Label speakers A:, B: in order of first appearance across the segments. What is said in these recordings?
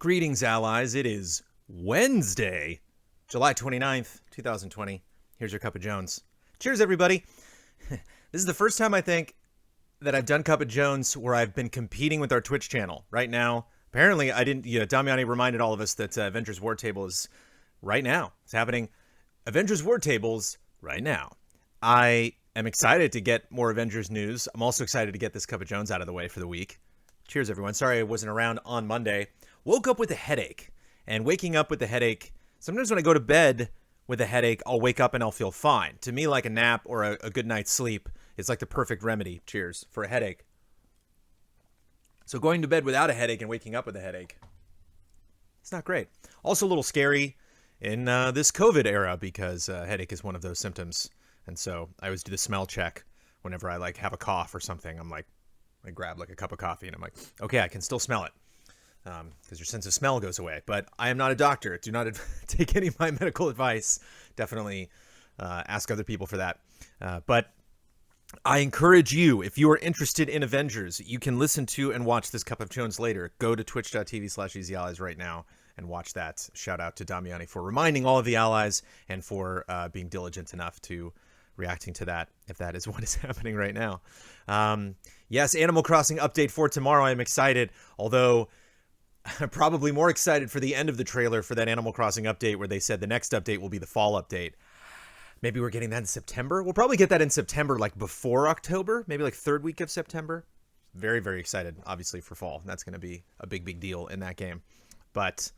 A: Greetings, allies. It is Wednesday, July 29th, 2020. Here's your Cup of Jones. Cheers, everybody. This is the first time, I think, that I've done Cup of Jones where I've been competing with our Twitch channel. Right now, apparently, I didn't, Damiani reminded all of us that Avengers War Table is right now. It's happening. Avengers War Table's right now. I am excited to get more Avengers news. I'm also excited to get this Cup of Jones out of the way for the week. Cheers, everyone. Sorry I wasn't around on Monday. Woke up with a headache. And waking up with a headache, sometimes when I go to bed with a headache, I'll wake up and I'll feel fine. To me, like a nap or a good night's sleep is like the perfect remedy, cheers, for a headache. So going to bed without a headache and waking up with a headache, it's not great. Also a little scary in this COVID era because headache is one of those symptoms. And so I always do the smell check whenever I like have a cough or something. I'm like, I grab like a cup of coffee and I'm like, okay, I can still smell it. Because your sense of smell goes away. But I am not a doctor. Do not take any of my medical advice. Definitely ask other people for that. But I encourage you, if you are interested in Avengers, you can listen to and watch this Cup of Jones later. Go to twitch.tv/EasyAllies right now and watch that. Shout out to Damiani for reminding all of the allies and for being diligent enough to reacting to that, if that is what is happening right now. Yes, Animal Crossing update for tomorrow. I'm excited, although I'm probably more excited for the end of the trailer for that Animal Crossing update where they said the next update will be the fall update. Maybe we're getting that in September. We'll probably get that in September, like before October, maybe like third week of September. Very, very excited, obviously, for fall. That's going to be a big, big deal in that game. But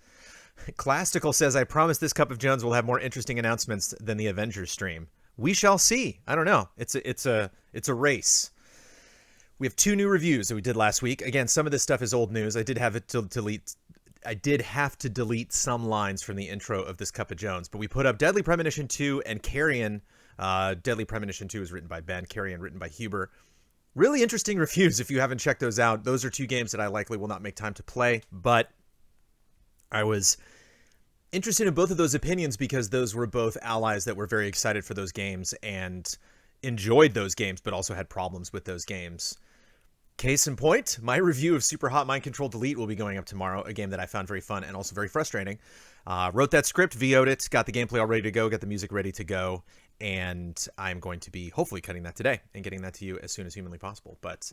A: Clastical says, I promise this Cup of Jones will have more interesting announcements than the Avengers stream. We shall see. I don't know. It's a race. We have 2 new reviews that we did last week. Again, some of this stuff is old news. I did have to delete some lines from the intro of this Cup of Jones, but we put up Deadly Premonition 2 and Carrion. Deadly Premonition 2 is written by Ben, Carrion written by Huber. Really interesting reviews if you haven't checked those out. Those are 2 games that I likely will not make time to play, but I was interested in both of those opinions because those were both allies that were very excited for those games and enjoyed those games, but also had problems with those games. Case in point, my review of Super Hot Mind Control Delete will be going up tomorrow, a game that I found very fun and also very frustrating. Wrote that script, VO'd it, got the gameplay all ready to go, got the music ready to go, and I'm going to be hopefully cutting that today and getting that to you as soon as humanly possible. But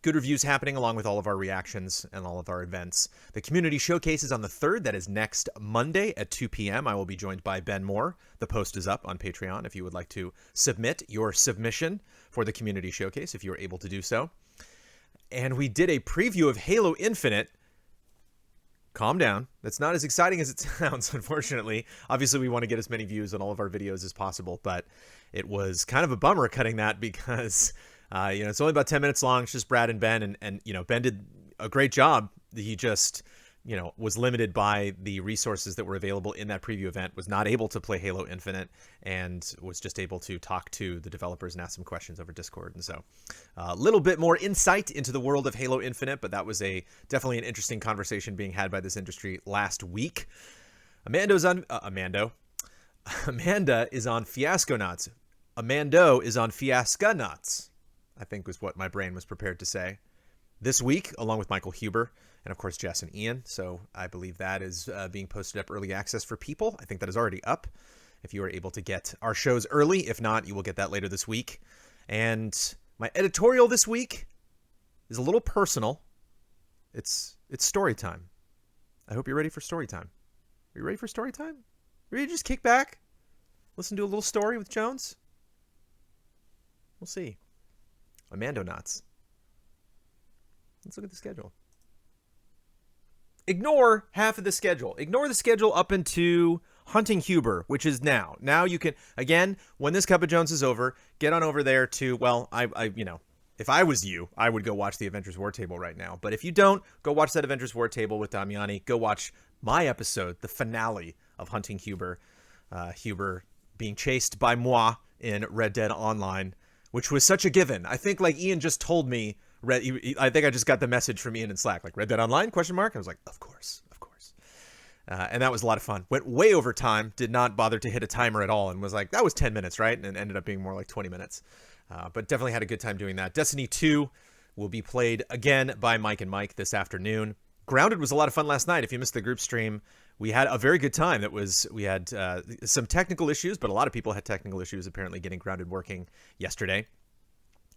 A: good reviews happening along with all of our reactions and all of our events. The community showcase is on the 3rd. That is next Monday at 2 p.m. I will be joined by Ben Moore. The post is up on Patreon if you would like to submit your submission for the community showcase, if you are able to do so. And we did a preview of Halo Infinite. Calm down. That's not as exciting as it sounds, unfortunately. Obviously, we want to get as many views on all of our videos as possible, but it was kind of a bummer cutting that because, it's only about 10 minutes long. It's just Brad and Ben, and Ben did a great job. He just, was limited by the resources that were available in that preview event, was not able to play Halo Infinite, and was just able to talk to the developers and ask some questions over Discord. And so a little bit more insight into the world of Halo Infinite, but that was definitely an interesting conversation being had by this industry last week. Amanda is on Fiasconauts. Amando is on Fiasconauts, I think was what my brain was prepared to say. This week, along with Michael Huber, and of course Jess and Ian. So I believe that is being posted up early access for people. I think that is already up if you are able to get our shows early. If not, you will get that later this week. And my editorial this week is a little personal. It's story time. I hope you're ready for story time. Are you ready for story time? Ready to just kick back? Listen to a little story with Jones? We'll see. Amandonauts. Let's look at the schedule. Ignore half of the schedule. Ignore the schedule up into Hunting Huber, which is now. Now you can, again, when this Cup of Jones is over, get on over there to, well, if I was you, I would go watch the Avengers War Table right now. But if you don't, go watch that Avengers War Table with Damiani. Go watch my episode, the finale of Hunting Huber. Huber being chased by moi in Red Dead Online, which was such a given. I think like Ian just told me, I think I just got the message from Ian in Slack, like Red Dead Online, question mark. I was like, of course. And that was a lot of fun. Went way over time, did not bother to hit a timer at all, and was like, that was 10 minutes, right? And it ended up being more like 20 minutes. But definitely had a good time doing that. Destiny 2 will be played again by Mike and Mike this afternoon. Grounded was a lot of fun last night. If you missed the group stream, we had a very good time. We had some technical issues, but a lot of people had technical issues apparently getting Grounded working yesterday.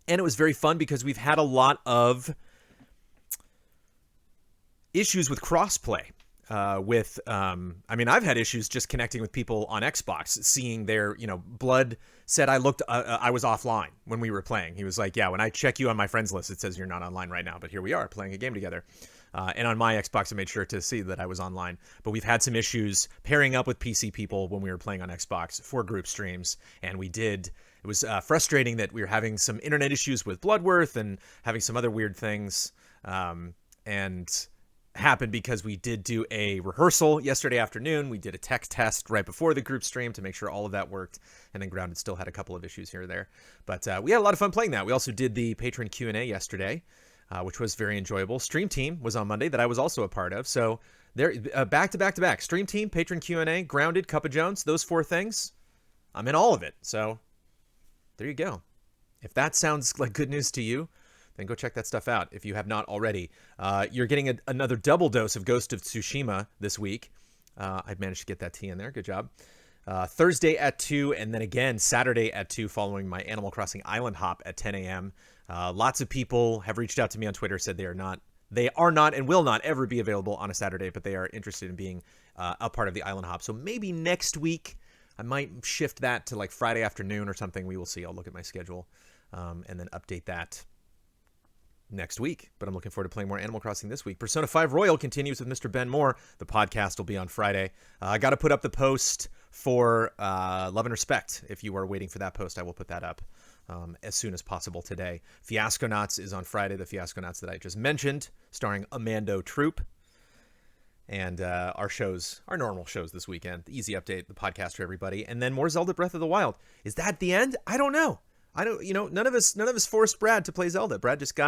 A: And it was very fun because we've had a lot of issues with crossplay. I've had issues just connecting with people on Xbox, seeing their, Blood said I was offline when we were playing. He was like, yeah, when I check you on my friends list, it says you're not online right now, but here we are playing a game together. And on my Xbox, I made sure to see that I was online. But we've had some issues pairing up with PC people when we were playing on Xbox for group streams. And it was frustrating that we were having some internet issues with Bloodworth and having some other weird things. And happened because we did do a rehearsal yesterday afternoon. We did a tech test right before the group stream to make sure all of that worked. And then Grounded still had a couple of issues here or there. But we had a lot of fun playing that. We also did the patron Q&A yesterday, which was very enjoyable. Stream Team was on Monday that I was also a part of. So they're back to back to back. Stream Team, patron Q&A, Grounded, Cup of Jones, those 4 things. I'm in all of it. So there you go. If that sounds like good news to you, then go check that stuff out if you have not already. You're getting another double dose of Ghost of Tsushima this week. I've managed to get that tea in there. Good job. Thursday at 2, and then again Saturday at 2 following my Animal Crossing Island Hop at 10 a.m. Lots of people have reached out to me on Twitter, said they are not and will not ever be available on a Saturday, but they are interested in being a part of the Island Hop. So maybe next week I might shift that to like Friday afternoon or something. We will see. I'll look at my schedule and then update that next week, but I'm looking forward to playing more Animal Crossing this week. Persona 5 Royal continues with Mr. Ben Moore. The podcast will be on Friday. I got to put up the post for Love and Respect. If you are waiting for that post, I will put that up as soon as possible today. Fiasconauts is on Friday, the Fiasconauts that I just mentioned, starring Amando Troop. And our normal shows this weekend. The Easy Update, the podcast for everybody, and then more Zelda Breath of the Wild. Is that the end? I don't know. None of us forced Brad to play Zelda. Brad just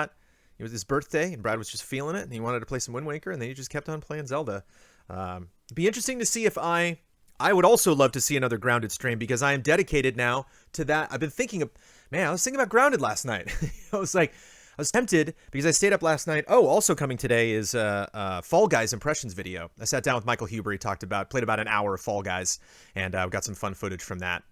A: it was his birthday, and Brad was just feeling it, and he wanted to play some Wind Waker, and then he just kept on playing Zelda. It'd be interesting to see if I would also love to see another Grounded stream, because I am dedicated now to that. I've been thinking I was thinking about Grounded last night. I was tempted, because I stayed up last night. Oh, also coming today is Fall Guys impressions video. I sat down with Michael Huber. He played about an hour of Fall Guys, and I've got some fun footage from that.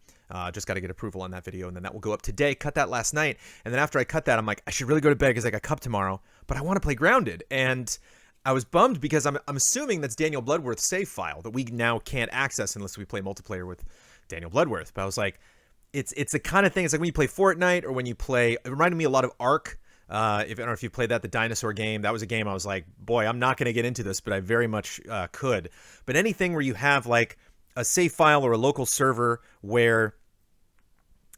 A: Just got to get approval on that video, and then that will go up today. Cut that last night, and then after I cut that, I'm like, I should really go to bed because I got Cup tomorrow, but I want to play Grounded. And I was bummed because I'm assuming that's Daniel Bloodworth's save file that we now can't access unless we play multiplayer with Daniel Bloodworth. But I was like, it's the kind of thing. It's like when you play Fortnite, or when you play. It reminded me a lot of Ark. I don't know if you played that, the dinosaur game. That was a game I was like, boy, I'm not going to get into this, but I very much could. But anything where you have like a save file or a local server where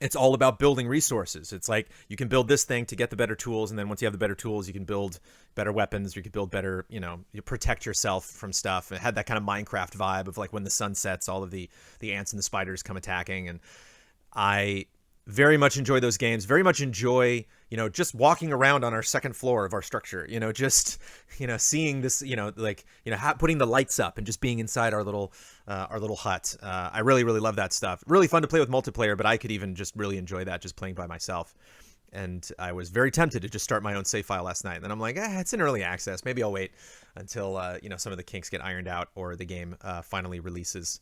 A: it's all about building resources. It's like you can build this thing to get the better tools, and then once you have the better tools, you can build better weapons, you can build better, you protect yourself from stuff. It had that kind of Minecraft vibe of like when the sun sets, all of the ants and the spiders come attacking, and I very much enjoy those games. Very much enjoy, just walking around on our second floor of our structure, seeing this, putting the lights up and just being inside our little hut. I really, really love that stuff. Really fun to play with multiplayer, but I could even just really enjoy that just playing by myself. And I was very tempted to just start my own save file last night. And then I'm like, it's in early access. Maybe I'll wait until, some of the kinks get ironed out or the game finally releases.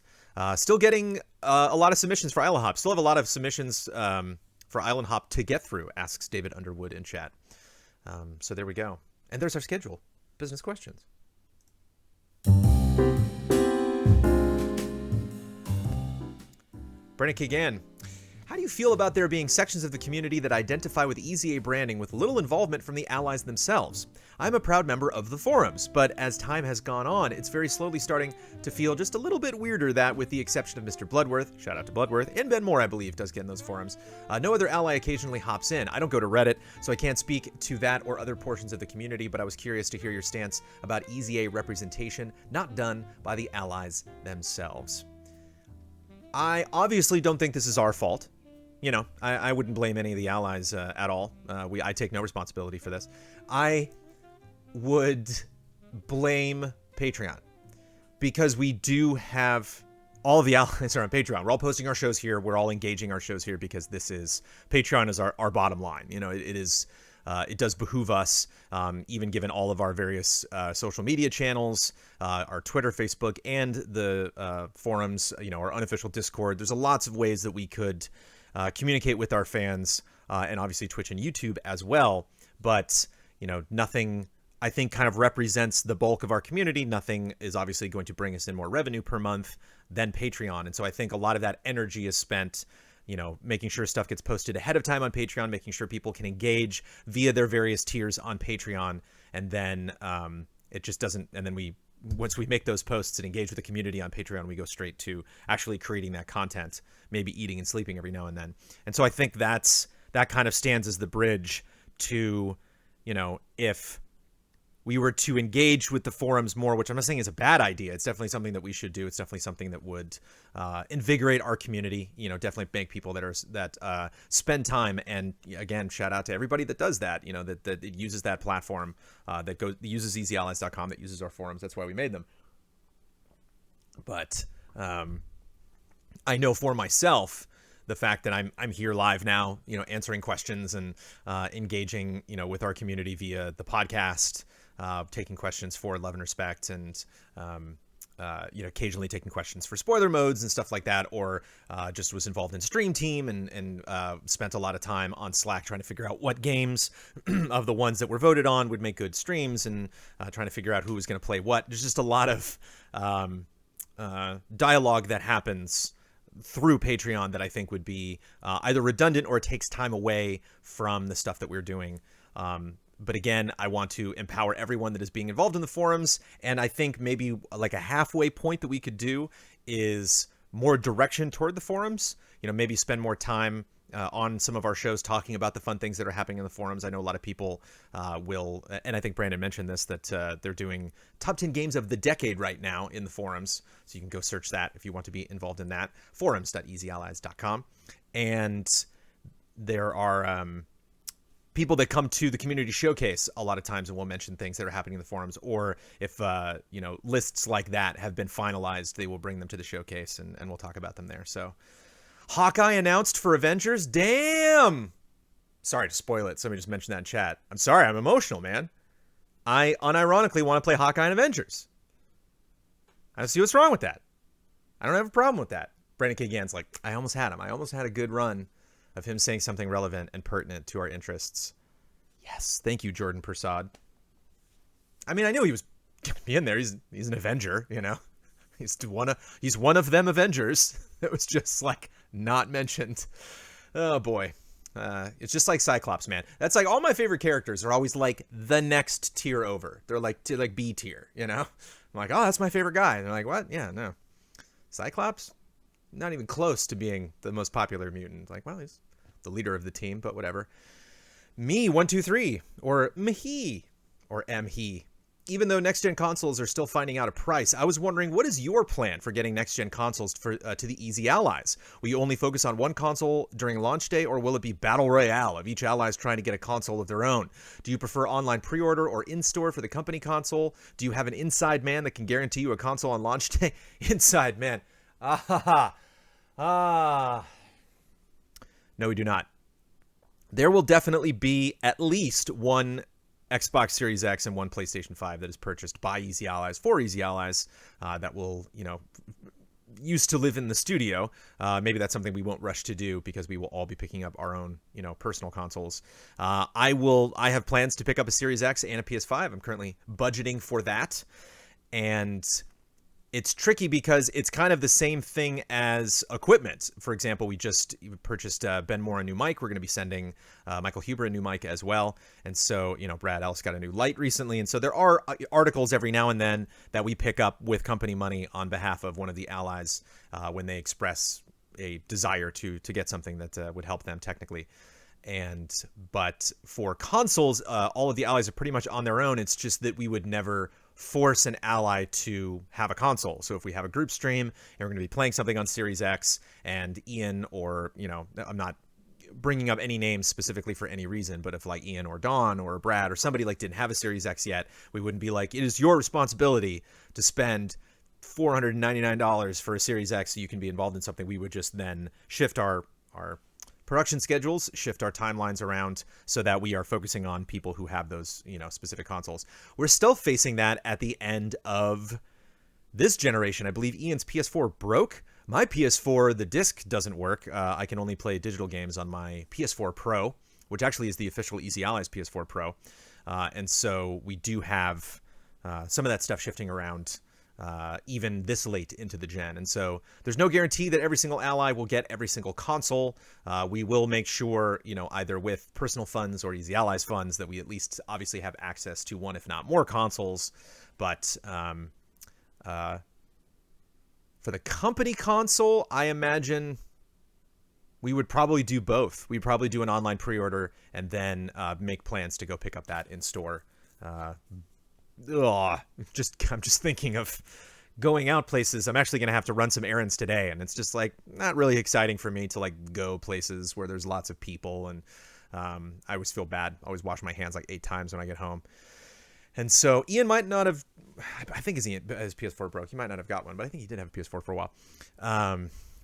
A: Still getting a lot of submissions for Island Hop. Still have a lot of submissions for Island Hop to get through, asks David Underwood in chat. So there we go. And there's our schedule. Business questions. Brennan Kagan. How do you feel about there being sections of the community that identify with EZA branding with little involvement from the allies themselves? I'm a proud member of the forums, but as time has gone on, it's very slowly starting to feel just a little bit weirder that, with the exception of Mr. Bloodworth, shout out to Bloodworth, and Ben Moore, I believe, does get in those forums, no other ally occasionally hops in. I don't go to Reddit, so I can't speak to that or other portions of the community, but I was curious to hear your stance about EZA representation not done by the allies themselves. I obviously don't think this is our fault. I wouldn't blame any of the allies at all. I take no responsibility for this. I would blame Patreon, because we do have all of the allies are on Patreon. We're all posting our shows here. We're all engaging our shows here because Patreon is our bottom line. It is it does behoove us, even given all of our various social media channels, our Twitter, Facebook, and the forums, our unofficial Discord. There's lots of ways that we could communicate with our fans, and obviously Twitch and YouTube as well. But, nothing, I think, kind of represents the bulk of our community. Nothing is obviously going to bring us in more revenue per month than Patreon. And so I think a lot of that energy is spent, making sure stuff gets posted ahead of time on Patreon, making sure people can engage via their various tiers on Patreon. And then it just doesn't, and then once we make those posts and engage with the community on Patreon, we go straight to actually creating that content, maybe eating and sleeping every now and then. And so I think that kind of stands as the bridge to, if we were to engage with the forums more, which I'm not saying is a bad idea. It's definitely something that we should do. It's definitely something that would invigorate our community, definitely make people that spend time. And again, shout out to everybody that does that, that it uses that platform, that uses EasyAllies.com, that uses our forums. That's why we made them. But I know for myself, the fact that I'm here live now, answering questions and engaging, with our community via the podcast, taking questions for Love and Respect, and occasionally taking questions for spoiler modes and stuff like that, or just was involved in Stream Team and spent a lot of time on Slack trying to figure out what games of the ones that were voted on would make good streams, and trying to figure out who was going to play what. There's just a lot of dialogue that happens through Patreon that I think would be either redundant or takes time away from the stuff that we're doing. But again, I want to empower everyone that is being involved in the forums. And I think maybe like a halfway point that we could do is more direction toward the forums, maybe spend more time on some of our shows talking about the fun things that are happening in the forums. I know a lot of people will, and I think Brandon mentioned this, that they're doing top 10 games of the decade right now in the forums. So you can go search that if you want to be involved in that. Forums.easyallies.com. And there are people that come to the community showcase a lot of times and will mention things that are happening in the forums, or if lists like that have been finalized, they will bring them to the showcase and we'll talk about them there. So Hawkeye announced for Avengers. Damn! Sorry to spoil it. Somebody just mentioned that in chat. I'm sorry. I'm emotional, man. I unironically want to play Hawkeye in Avengers. I don't see what's wrong with that. I don't have a problem with that. Brandon K. Gann's like, I almost had him. I almost had a good run of him saying something relevant and pertinent to our interests. Yes. Thank you, Jordan Persad. I mean, I knew he was going to be in there. He's an Avenger, He's one of them Avengers. It was just like not mentioned. Oh boy. It's just like Cyclops, man. That's like all my favorite characters are always like the next tier over. They're like B tier, I'm like, oh, that's my favorite guy. And they're like, what? Yeah, no. Cyclops? Not even close to being the most popular mutant. Like, well, he's the leader of the team, but whatever. Me, 123, or Mhi, or Mhe. Even though next-gen consoles are still finding out a price, I was wondering, what is your plan for getting next-gen consoles to the Easy Allies? Will you only focus on one console during launch day, or will it be Battle Royale of each allies trying to get a console of their own? Do you prefer online pre-order or in-store for the company console? Do you have an inside man that can guarantee you a console on launch day? Inside man. No, we do not. There will definitely be at least one Xbox Series X and one PlayStation 5 that is purchased by Easy Allies for Easy Allies that will, used to live in the studio. Maybe that's something we won't rush to do because we will all be picking up our own, personal consoles. I have plans to pick up a Series X and a PS5. I'm currently budgeting for that. And it's tricky because it's kind of the same thing as equipment. For example, we just purchased Ben Moore a new mic. We're going to be sending Michael Huber a new mic as well. And so, Brad Ellis got a new light recently. And so there are articles every now and then that we pick up with company money on behalf of one of the allies when they express a desire to get something that would help them technically. But for consoles, all of the allies are pretty much on their own. It's just that we would never force an ally to have a console. So if we have a group stream and we're going to be playing something on Series X, and Ian, or, I'm not bringing up any names specifically for any reason, but if like Ian or Dawn or Brad or somebody like didn't have a Series X yet, we wouldn't be like, it is your responsibility to spend $499 for a Series X so you can be involved in something. We would just then shift our production schedules, shift our timelines around so that we are focusing on people who have those, specific consoles. We're still facing that at the end of this generation. I believe Ian's PS4 broke. My PS4, the disc doesn't work. I can only play digital games on my PS4 Pro, which actually is the official Easy Allies PS4 Pro. And so we do have some of that stuff shifting around even this late into the gen. And so there's no guarantee that every single ally will get every single console. We will make sure, either with personal funds or Easy Allies funds, that we at least obviously have access to one, if not more consoles. But for the company console, I imagine we would probably do both. We'd probably do an online pre-order and then make plans to go pick up that in store. I'm just thinking of going out places. I'm actually going to have to run some errands today, and it's just like not really exciting for me to like go places where there's lots of people, and I always feel bad. I always wash my hands like 8 times when I get home. And so Ian might not have, I think his PS4 broke. He might not have got one, but I think he did have a PS4 for a while.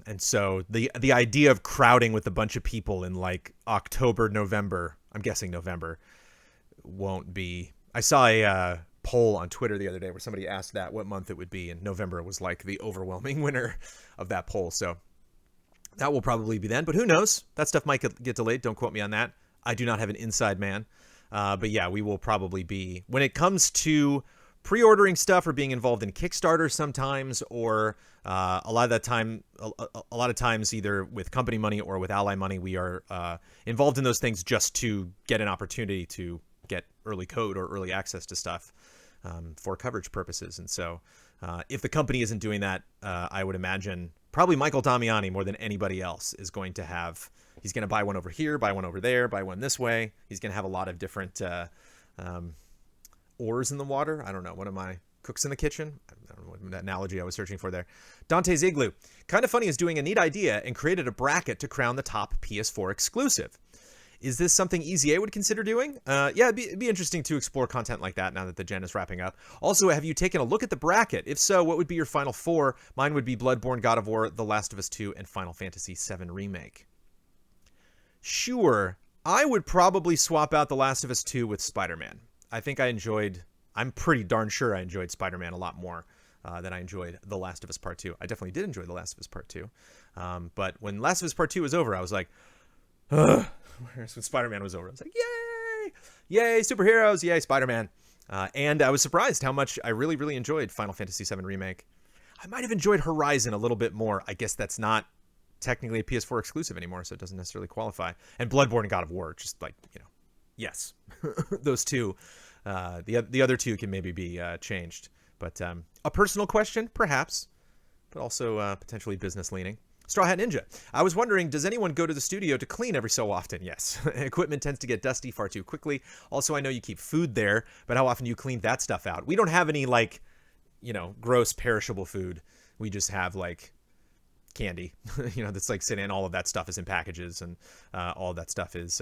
A: And so the idea of crowding with a bunch of people in like October, November, I'm guessing November, won't be. I saw a poll on Twitter the other day where somebody asked that what month it would be, and November was like the overwhelming winner of that poll. So that will probably be then, but who knows? That stuff might get delayed. Don't quote me on that. I do not have an inside man. But yeah, we will probably be, when it comes to pre-ordering stuff or being involved in Kickstarter sometimes, or a lot of times either with company money or with ally money, we are involved in those things just to get an opportunity to get early code or early access to stuff for coverage purposes. And so if the company isn't doing that, I would imagine probably Michael Damiani more than anybody else is going to have, he's going to buy one over here, buy one over there, buy one this way. He's going to have a lot of different oars in the water. I don't know. One of my cooks in the kitchen. I don't know what analogy I was searching for there. Dante's Igloo. Kind of Funny is doing a neat idea and created a bracket to crown the top PS4 exclusive. Is this something EZA would consider doing? Yeah, it'd be interesting to explore content like that now that the gen is wrapping up. Also, have you taken a look at the bracket? If so, what would be your final 4? Mine would be Bloodborne, God of War, The Last of Us 2, and Final Fantasy VII Remake. Sure, I would probably swap out The Last of Us 2 with Spider-Man. I think I'm pretty darn sure I enjoyed Spider-Man a lot more than I enjoyed The Last of Us Part 2. I definitely did enjoy The Last of Us Part 2. But when Last of Us Part 2 was over, I was like, ugh. Whereas when Spider-Man was over, I was like, yay! Yay, superheroes! Yay, Spider-Man! And I was surprised how much I really, really enjoyed Final Fantasy VII Remake. I might have enjoyed Horizon a little bit more. I guess that's not technically a PS4 exclusive anymore, so it doesn't necessarily qualify. And Bloodborne and God of War, just like, yes. Those two. The other two can maybe be changed. But a personal question, perhaps, but also potentially business leaning. Straw Hat Ninja. I was wondering, does anyone go to the studio to clean every so often? Yes. Equipment tends to get dusty far too quickly. Also, I know you keep food there, but how often do you clean that stuff out? We don't have any, gross perishable food. We just have, candy, that's, sitting in. All of that stuff is in packages, and all of that stuff is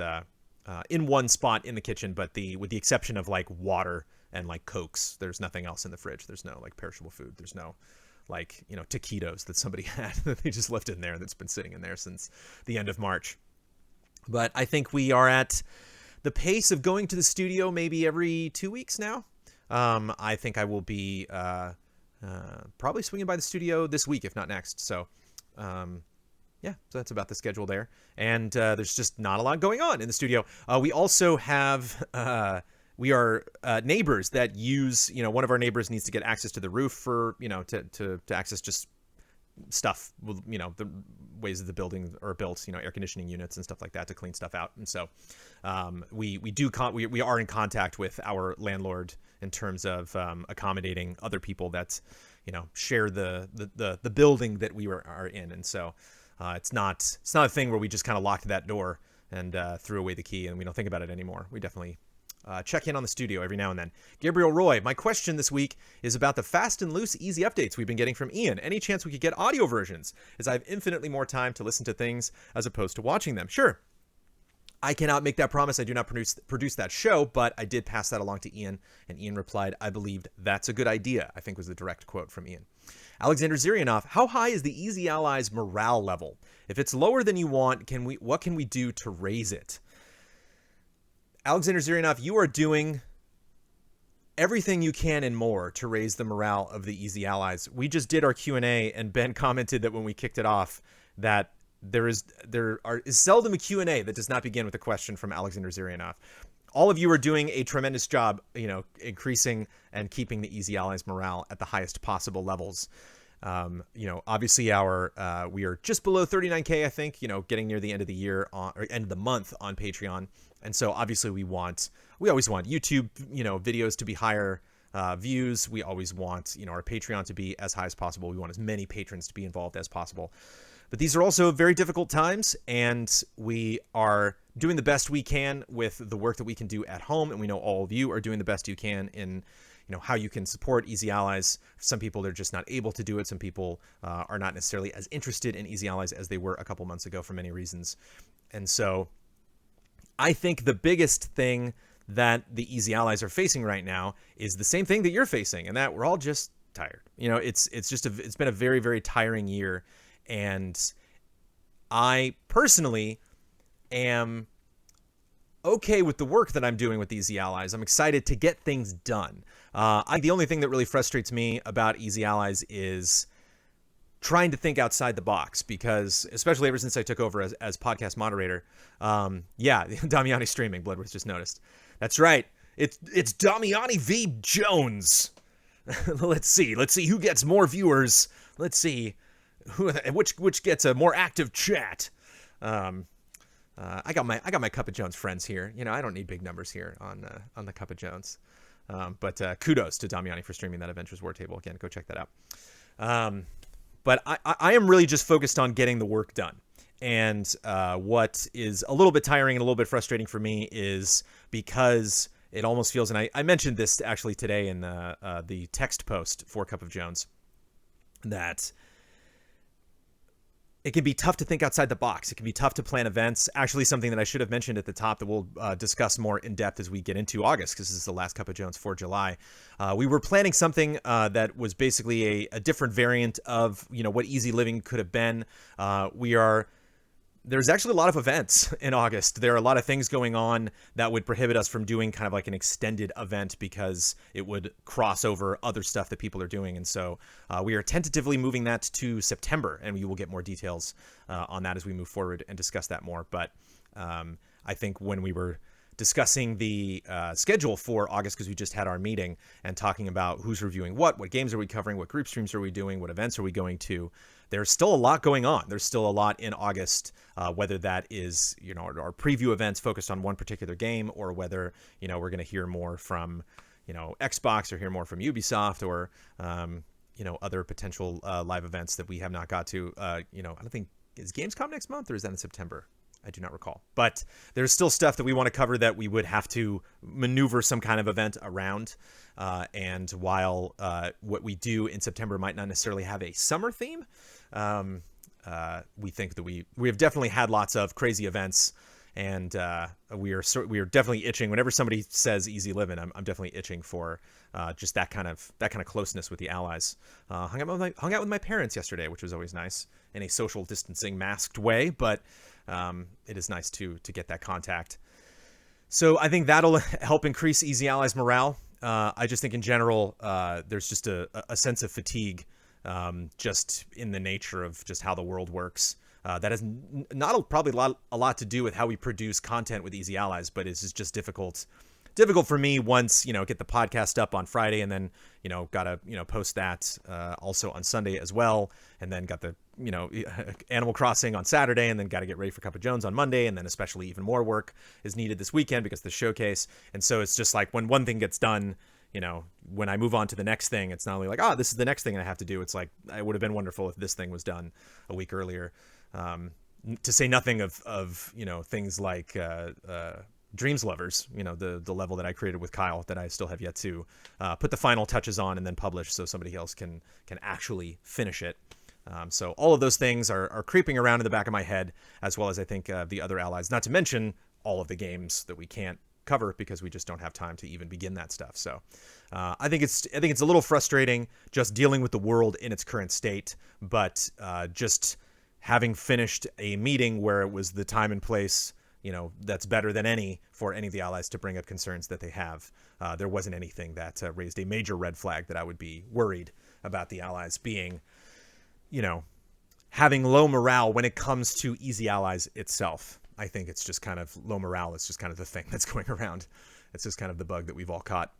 A: in one spot in the kitchen, but with the exception of, water and, Cokes, there's nothing else in the fridge. There's no, perishable food. There's no taquitos that somebody had that they just left in there that's been sitting in there since the end of March. But I think we are at the pace of going to the studio maybe every 2 weeks now. I think I will be probably swinging by the studio this week, if not next. So, yeah, so that's about the schedule there. And there's just not a lot going on in the studio. We also have... we are neighbors that use, one of our neighbors needs to get access to the roof for, to access just stuff, the ways that the buildings are built, air conditioning units and stuff like that to clean stuff out. And so we are in contact with our landlord in terms of accommodating other people that, share the building that we are in. And so it's not a thing where we just kind of locked that door and threw away the key and we don't think about it anymore. We definitely check in on the studio every now and then. Gabriel Roy, my question this week is about the fast and loose easy updates we've been getting from Ian. Any chance we could get audio versions, as I have infinitely more time to listen to things as opposed to watching them? Sure. I cannot make that promise. I do not produce that show, but I did pass that along to Ian, and Ian replied, I believed that's a good idea, I think was the direct quote from Ian. Alexander Zirianov, how high is the Easy Allies morale level? If it's lower than you want, what can we do to raise it? Alexander Zirianov, you are doing everything you can and more to raise the morale of the Easy Allies. We just did our Q&A, and Ben commented that when we kicked it off that there is seldom a Q&A that does not begin with a question from Alexander Zirianov. All of you are doing a tremendous job, increasing and keeping the Easy Allies morale at the highest possible levels. Obviously we are just below 39K, I think, getting near the end of the year or end of the month on Patreon. And so obviously we always want YouTube, videos to be higher views. We always want, our Patreon to be as high as possible. We want as many patrons to be involved as possible. But these are also very difficult times, and we are doing the best we can with the work that we can do at home. And we know all of you are doing the best you can in, how you can support Easy Allies. Some people are just not able to do it. Some people are not necessarily as interested in Easy Allies as they were a couple months ago for many reasons. And so I think the biggest thing that the Easy Allies are facing right now is the same thing that you're facing, and that we're all just tired. It's been a very, very tiring year. And I personally am okay with the work that I'm doing with Easy Allies. I'm excited to get things done. The only thing that really frustrates me about Easy Allies is trying to think outside the box, because especially ever since I took over as podcast moderator, Damiani streaming, Bloodworth just noticed. That's right. It's Damiani v. Jones. Let's see who gets more viewers. Let's see which gets a more active chat. I got my Cup of Jones friends here. I don't need big numbers here on the Cup of Jones. But kudos to Damiani for streaming that Adventures War Table. Again, go check that out. But I am really just focused on getting the work done. And what is a little bit tiring and a little bit frustrating for me is because it almost feels, and I mentioned this actually today in the text post for Cup of Jones, that it can be tough to think outside the box. It can be tough to plan events. Actually, something that I should have mentioned at the top that we'll discuss more in depth as we get into August, because this is the last Cup of Jones for July. We were planning something that was basically a different variant of, what Easy Living could have been. There's actually a lot of events in August. There are a lot of things going on that would prohibit us from doing kind of like an extended event because it would cross over other stuff that people are doing. And so we are tentatively moving that to September, and we will get more details on that as we move forward and discuss that more. But I think when we were discussing the schedule for August, because we just had our meeting and talking about who's reviewing what games are we covering, what group streams are we doing, what events are we going to, there's still a lot going on. There's still a lot in August, whether that is, our preview events focused on one particular game, or whether, we're going to hear more from, Xbox, or hear more from Ubisoft, or, other potential live events that we have not got to. I don't think, is Gamescom next month, or is that in September? I do not recall. But there's still stuff that we want to cover that we would have to maneuver some kind of event around. And while what we do in September might not necessarily have a summer theme, we think that we have definitely had lots of crazy events, and we are definitely itching. Whenever somebody says Easy Living, I'm definitely itching for just that kind of closeness with the Allies. Hung out with my parents yesterday, which was always nice, in a social distancing, masked way, but it is nice to get that contact. So I think that'll help increase Easy Allies morale. I just think in general, there's just a sense of fatigue, just in the nature of just how the world works. That has probably a lot to do with how we produce content with Easy Allies, but it's just difficult for me once, get the podcast up on Friday, and then, gotta, post that also on Sunday as well. And then got the, Animal Crossing on Saturday, and then got to get ready for Cup of Jones on Monday. And then especially even more work is needed this weekend because of the showcase. And so it's just like when one thing gets done, when I move on to the next thing, it's not only like, this is the next thing I have to do. It's like, it would have been wonderful if this thing was done a week earlier. To say nothing of things like, Dreams Lovers, the level that I created with Kyle that I still have yet to put the final touches on and then publish so somebody else can actually finish it. So all of those things are creeping around in the back of my head, as well as I think the other Allies, not to mention all of the games that we can't cover because we just don't have time to even begin that stuff. So I think it's a little frustrating just dealing with the world in its current state, but just having finished a meeting where it was the time and place, that's better than any for any of the allies to bring up concerns that they have. There wasn't anything that raised a major red flag that I would be worried about the allies being, having low morale when it comes to Easy Allies itself. I think it's just kind of low morale. It's just kind of the thing that's going around. It's just kind of the bug that we've all caught.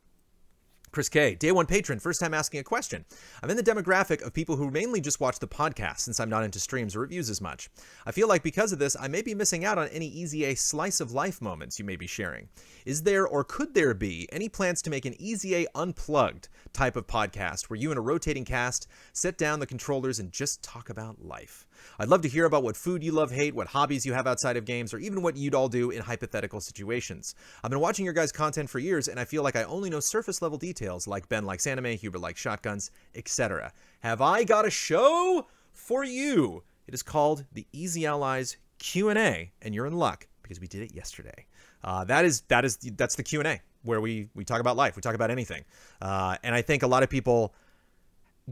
A: Chris K, day one patron, first time asking a question. I'm in the demographic of people who mainly just watch the podcast since I'm not into streams or reviews as much. I feel like because of this, I may be missing out on any Easy A slice of life moments you may be sharing. Is there or could there be any plans to make an Easy A unplugged type of podcast where you and a rotating cast set down the controllers and just talk about life? I'd love to hear about what food you love, hate, what hobbies you have outside of games, or even what you'd all do in hypothetical situations. I've been watching your guys' content for years, and I feel like I only know surface level details like Ben likes anime, Hubert likes shotguns, etc. Have I got a show for you? It is called the Easy Allies Q&A, and you're in luck because we did it yesterday. That's the Q&A where we talk about life, we talk about anything, and I think a lot of people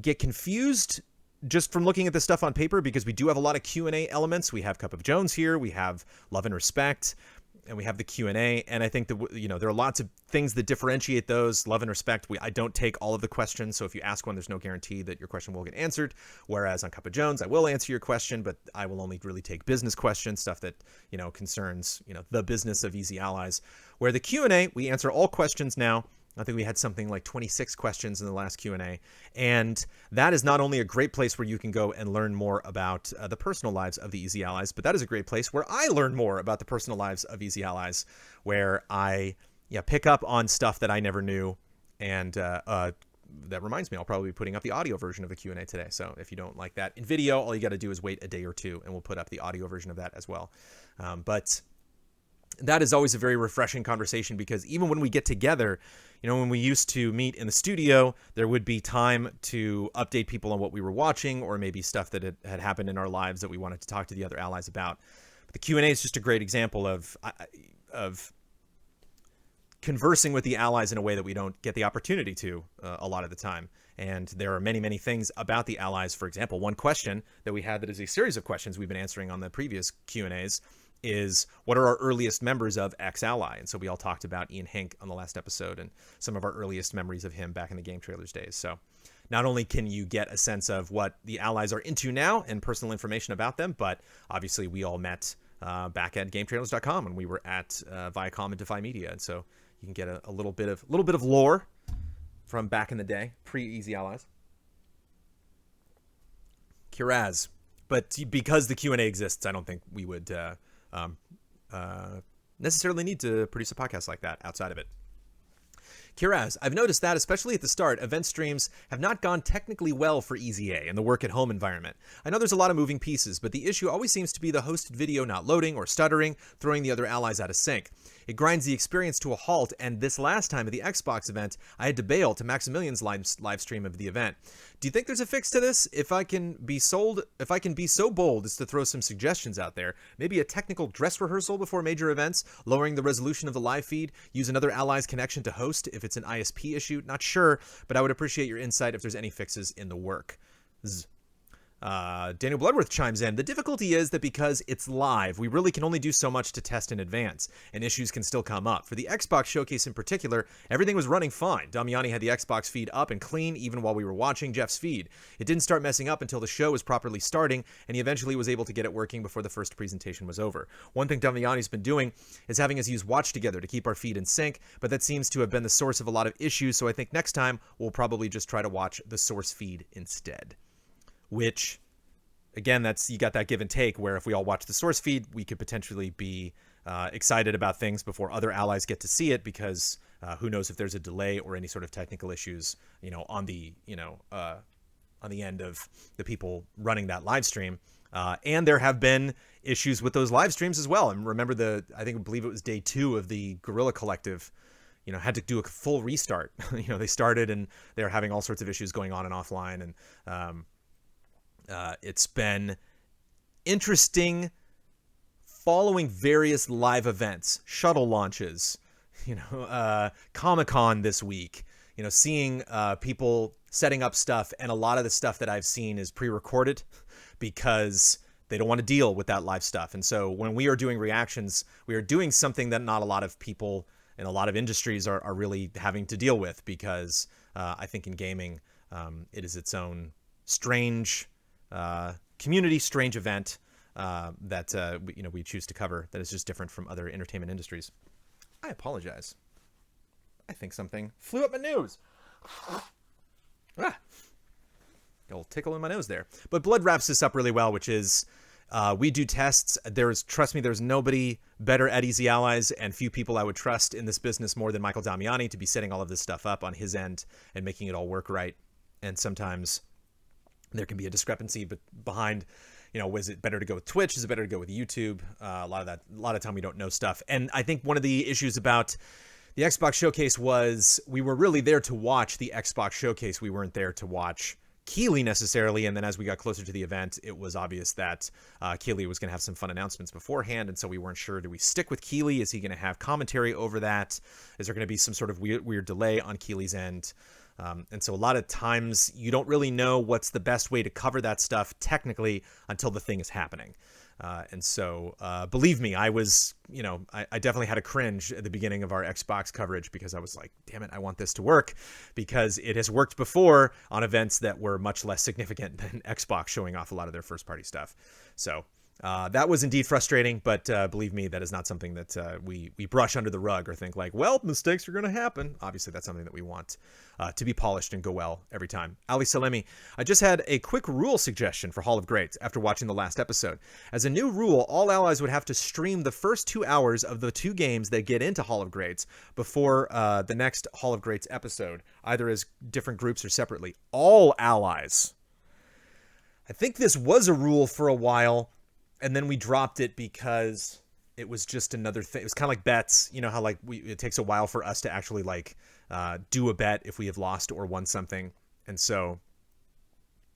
A: get confused just from looking at this stuff on paper, because we do have a lot of Q&A elements. We have Cup of Jones here, we have Love and Respect, and we have the Q&A. And I think that, there are lots of things that differentiate those. Love and Respect, I don't take all of the questions. So if you ask one, there's no guarantee that your question will get answered. Whereas on Cup of Jones, I will answer your question, but I will only really take business questions, stuff that, concerns, the business of Easy Allies. Where the Q&A, we answer all questions now. I think we had something like 26 questions in the last Q&A. And that is not only a great place where you can go and learn more about the personal lives of the Easy Allies, but that is a great place where I learn more about the personal lives of Easy Allies, where I pick up on stuff that I never knew. And that reminds me, I'll probably be putting up the audio version of the Q&A today. So if you don't like that in video, all you got to do is wait a day or two, and we'll put up the audio version of that as well. But that is always a very refreshing conversation, because even when we get together, when we used to meet in the studio, there would be time to update people on what we were watching, or maybe stuff that had happened in our lives that we wanted to talk to the other allies about. But the Q&A is just a great example of conversing with the allies in a way that we don't get the opportunity to a lot of the time. And there are many, many things about the allies. For example, one question that we had that is a series of questions we've been answering on the previous Q&As is, what are our earliest members of X Ally? And so we all talked about Ian Hink on the last episode and some of our earliest memories of him back in the Game Trailers days. So not only can you get a sense of what the allies are into now and personal information about them, but obviously we all met back at GameTrailers.com when we were at Viacom and Defy Media. And so you can get a little bit of lore from back in the day, pre-Easy Allies. Kiraz. But because the Q&A exists, I don't think we would necessarily need to produce a podcast like that outside of it. Kiraz, I've noticed that, especially at the start, event streams have not gone technically well for Easy A in the work-at-home environment. I know there's a lot of moving pieces, but the issue always seems to be the hosted video not loading or stuttering, throwing the other allies out of sync. It grinds the experience to a halt, and this last time at the Xbox event, I had to bail to Maximilian's live stream of the event. Do you think there's a fix to this? If I can be so bold as to throw some suggestions out there, maybe a technical dress rehearsal before major events, lowering the resolution of the live feed, use another ally's connection to host if it's an ISP issue, not sure, but I would appreciate your insight if there's any fixes in the work. Daniel Bloodworth chimes in. The difficulty is that because it's live, we really can only do so much to test in advance, and issues can still come up. For the Xbox showcase in particular, everything was running fine. Damiani had the Xbox feed up and clean even while we were watching Jeff's feed. It didn't start messing up until the show was properly starting, and he eventually was able to get it working before the first presentation was over. One thing Damiani's been doing is having us use Watch Together to keep our feed in sync, but that seems to have been the source of a lot of issues, so I think next time we'll probably just try to watch the source feed instead. Which, again, you got that give and take where if we all watch the source feed, we could potentially be excited about things before other allies get to see it, because who knows if there's a delay or any sort of technical issues, on the end of the people running that live stream. And there have been issues with those live streams as well. And remember I believe it was day 2 of the Guerrilla Collective, had to do a full restart. They started and they were having all sorts of issues going on and offline. And it's been interesting following various live events, shuttle launches, Comic-Con this week, seeing people setting up stuff, and a lot of the stuff that I've seen is pre-recorded because they don't want to deal with that live stuff. And so when we are doing reactions, we are doing something that not a lot of people in a lot of industries are really having to deal with, because I think in gaming, it is its own strange community, strange event that we choose to cover that is just different from other entertainment industries. I apologize. I think something flew up my nose. A little tickle in my nose there. But Blood wraps this up really well, which is we do tests. Trust me, there's nobody better at Easy Allies, and few people I would trust in this business more than Michael Damiani to be setting all of this stuff up on his end and making it all work right. And sometimes there can be a discrepancy behind, was it better to go with Twitch? Is it better to go with YouTube? A lot of time we don't know stuff. And I think one of the issues about the Xbox Showcase was we were really there to watch the Xbox Showcase. We weren't there to watch Keighley necessarily. And then as we got closer to the event, it was obvious that Keighley was going to have some fun announcements beforehand. And so we weren't sure, do we stick with Keighley? Is he going to have commentary over that? Is there going to be some sort of weird delay on Keighley's end? And so a lot of times you don't really know what's the best way to cover that stuff technically until the thing is happening. And so believe me, I was, I definitely had a cringe at the beginning of our Xbox coverage, because I was like, damn it, I want this to work, because it has worked before on events that were much less significant than Xbox showing off a lot of their first party stuff. So that was indeed frustrating, but believe me, that is not something that we brush under the rug or think like, well, mistakes are going to happen. Obviously, that's something that we want to be polished and go well every time. Ali Salemi, I just had a quick rule suggestion for Hall of Greats after watching the last episode. As a new rule, all allies would have to stream the first 2 hours of the 2 games that get into Hall of Greats before the next Hall of Greats episode, either as different groups or separately. All allies. I think this was a rule for a while, and then we dropped it because it was just another thing. It was kind of like bets, how it takes a while for us to actually do a bet if we have lost or won something. And so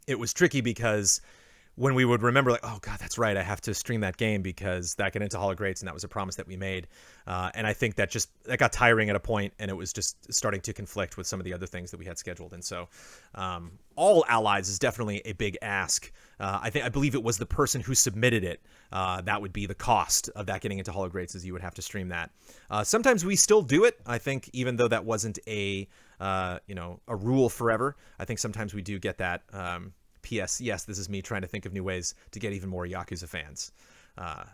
A: it was tricky, because when we would remember oh God, that's right, I have to stream that game because that got into Hall of Greats and that was a promise that we made. And I think that got tiring at a point, and it was just starting to conflict with some of the other things that we had scheduled. And so all allies is definitely a big ask. I believe it was the person who submitted it. That would be the cost of that getting into Hall of Greats, is you would have to stream that. Sometimes we still do it. I think even though that wasn't a rule forever, I think sometimes we do get that. P.S. Yes, this is me trying to think of new ways to get even more Yakuza fans. I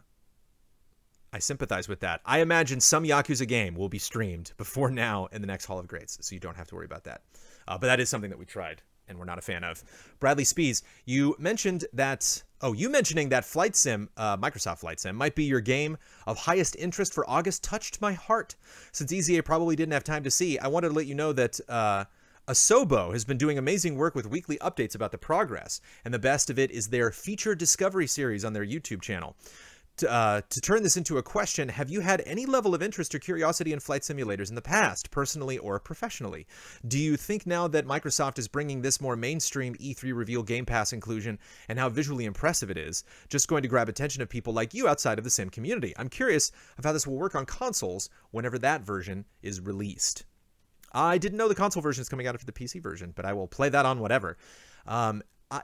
A: sympathize with that. I imagine some Yakuza game will be streamed before now in the next Hall of Greats, so you don't have to worry about that. But that is something that we tried and we're not a fan of. Bradley Spees, you mentioning that Flight Sim, Microsoft Flight Sim, might be your game of highest interest for August touched my heart. Since EZA probably didn't have time to see, I wanted to let you know that Asobo has been doing amazing work with weekly updates about the progress, and the best of it is their feature discovery series on their YouTube channel. To turn this into a question, have you had any level of interest or curiosity in flight simulators in the past, personally or professionally? Do you think now that Microsoft is bringing this more mainstream E3 reveal Game Pass inclusion and how visually impressive it is, just going to grab attention of people like you outside of the sim community? I'm curious of how this will work on consoles whenever that version is released. I didn't know the console version is coming out after the PC version, but I will play that on whatever. I'm all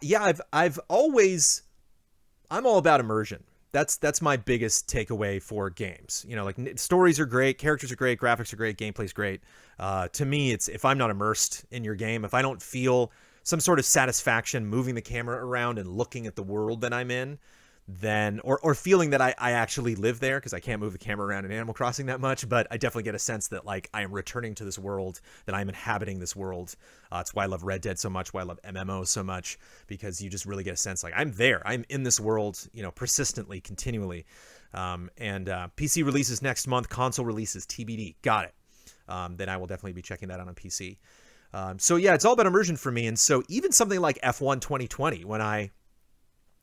A: about immersion. That's my biggest takeaway for games. Stories are great, characters are great, graphics are great, gameplay's great. To me, it's if I'm not immersed in your game, if I don't feel some sort of satisfaction moving the camera around and looking at the world that I'm in, then or feeling that I actually live there, because I can't move the camera around in Animal Crossing that much, but I definitely get a sense that I am returning to this world, that I'm inhabiting this world. It's why I love Red Dead so much, why I love MMOs so much, because you just really get a sense I'm there, I'm in this world, persistently, continually. And PC releases next month, console releases TBD. Got it. Then I will definitely be checking that out on PC. So yeah, it's all about immersion for me. And so even something like F1 2020, when I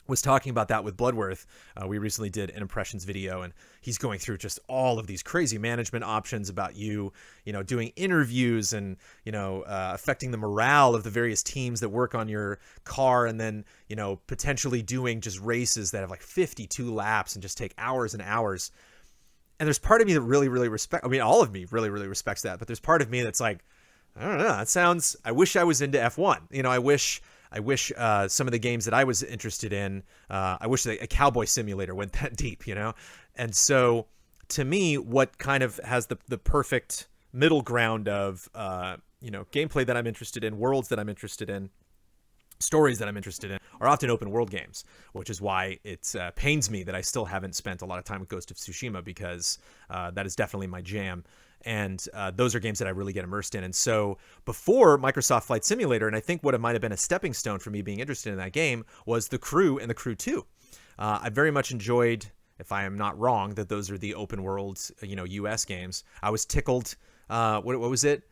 A: was talking about that with Bloodworth, we recently did an impressions video, and he's going through just all of these crazy management options about doing interviews and, affecting the morale of the various teams that work on your car, and then, potentially doing just races that have 52 laps and just take hours and hours. And there's part of me that really all of me really respects that. But there's part of me that's like, I don't know. That sounds. I wish I was into F1. I wish some of the games that I was interested in. I wish a Cowboy Simulator went that deep. And so to me, what kind of has the perfect middle ground of gameplay that I'm interested in, worlds that I'm interested in, stories that I'm interested in are often open world games, which is why it pains me that I still haven't spent a lot of time with Ghost of Tsushima, because that is definitely my jam. And those are games that I really get immersed in. And so before Microsoft Flight Simulator, and I think what might have been a stepping stone for me being interested in that game, was The Crew and The Crew 2. I very much enjoyed, if I am not wrong, that those are the open world, US games. I was tickled. What was it?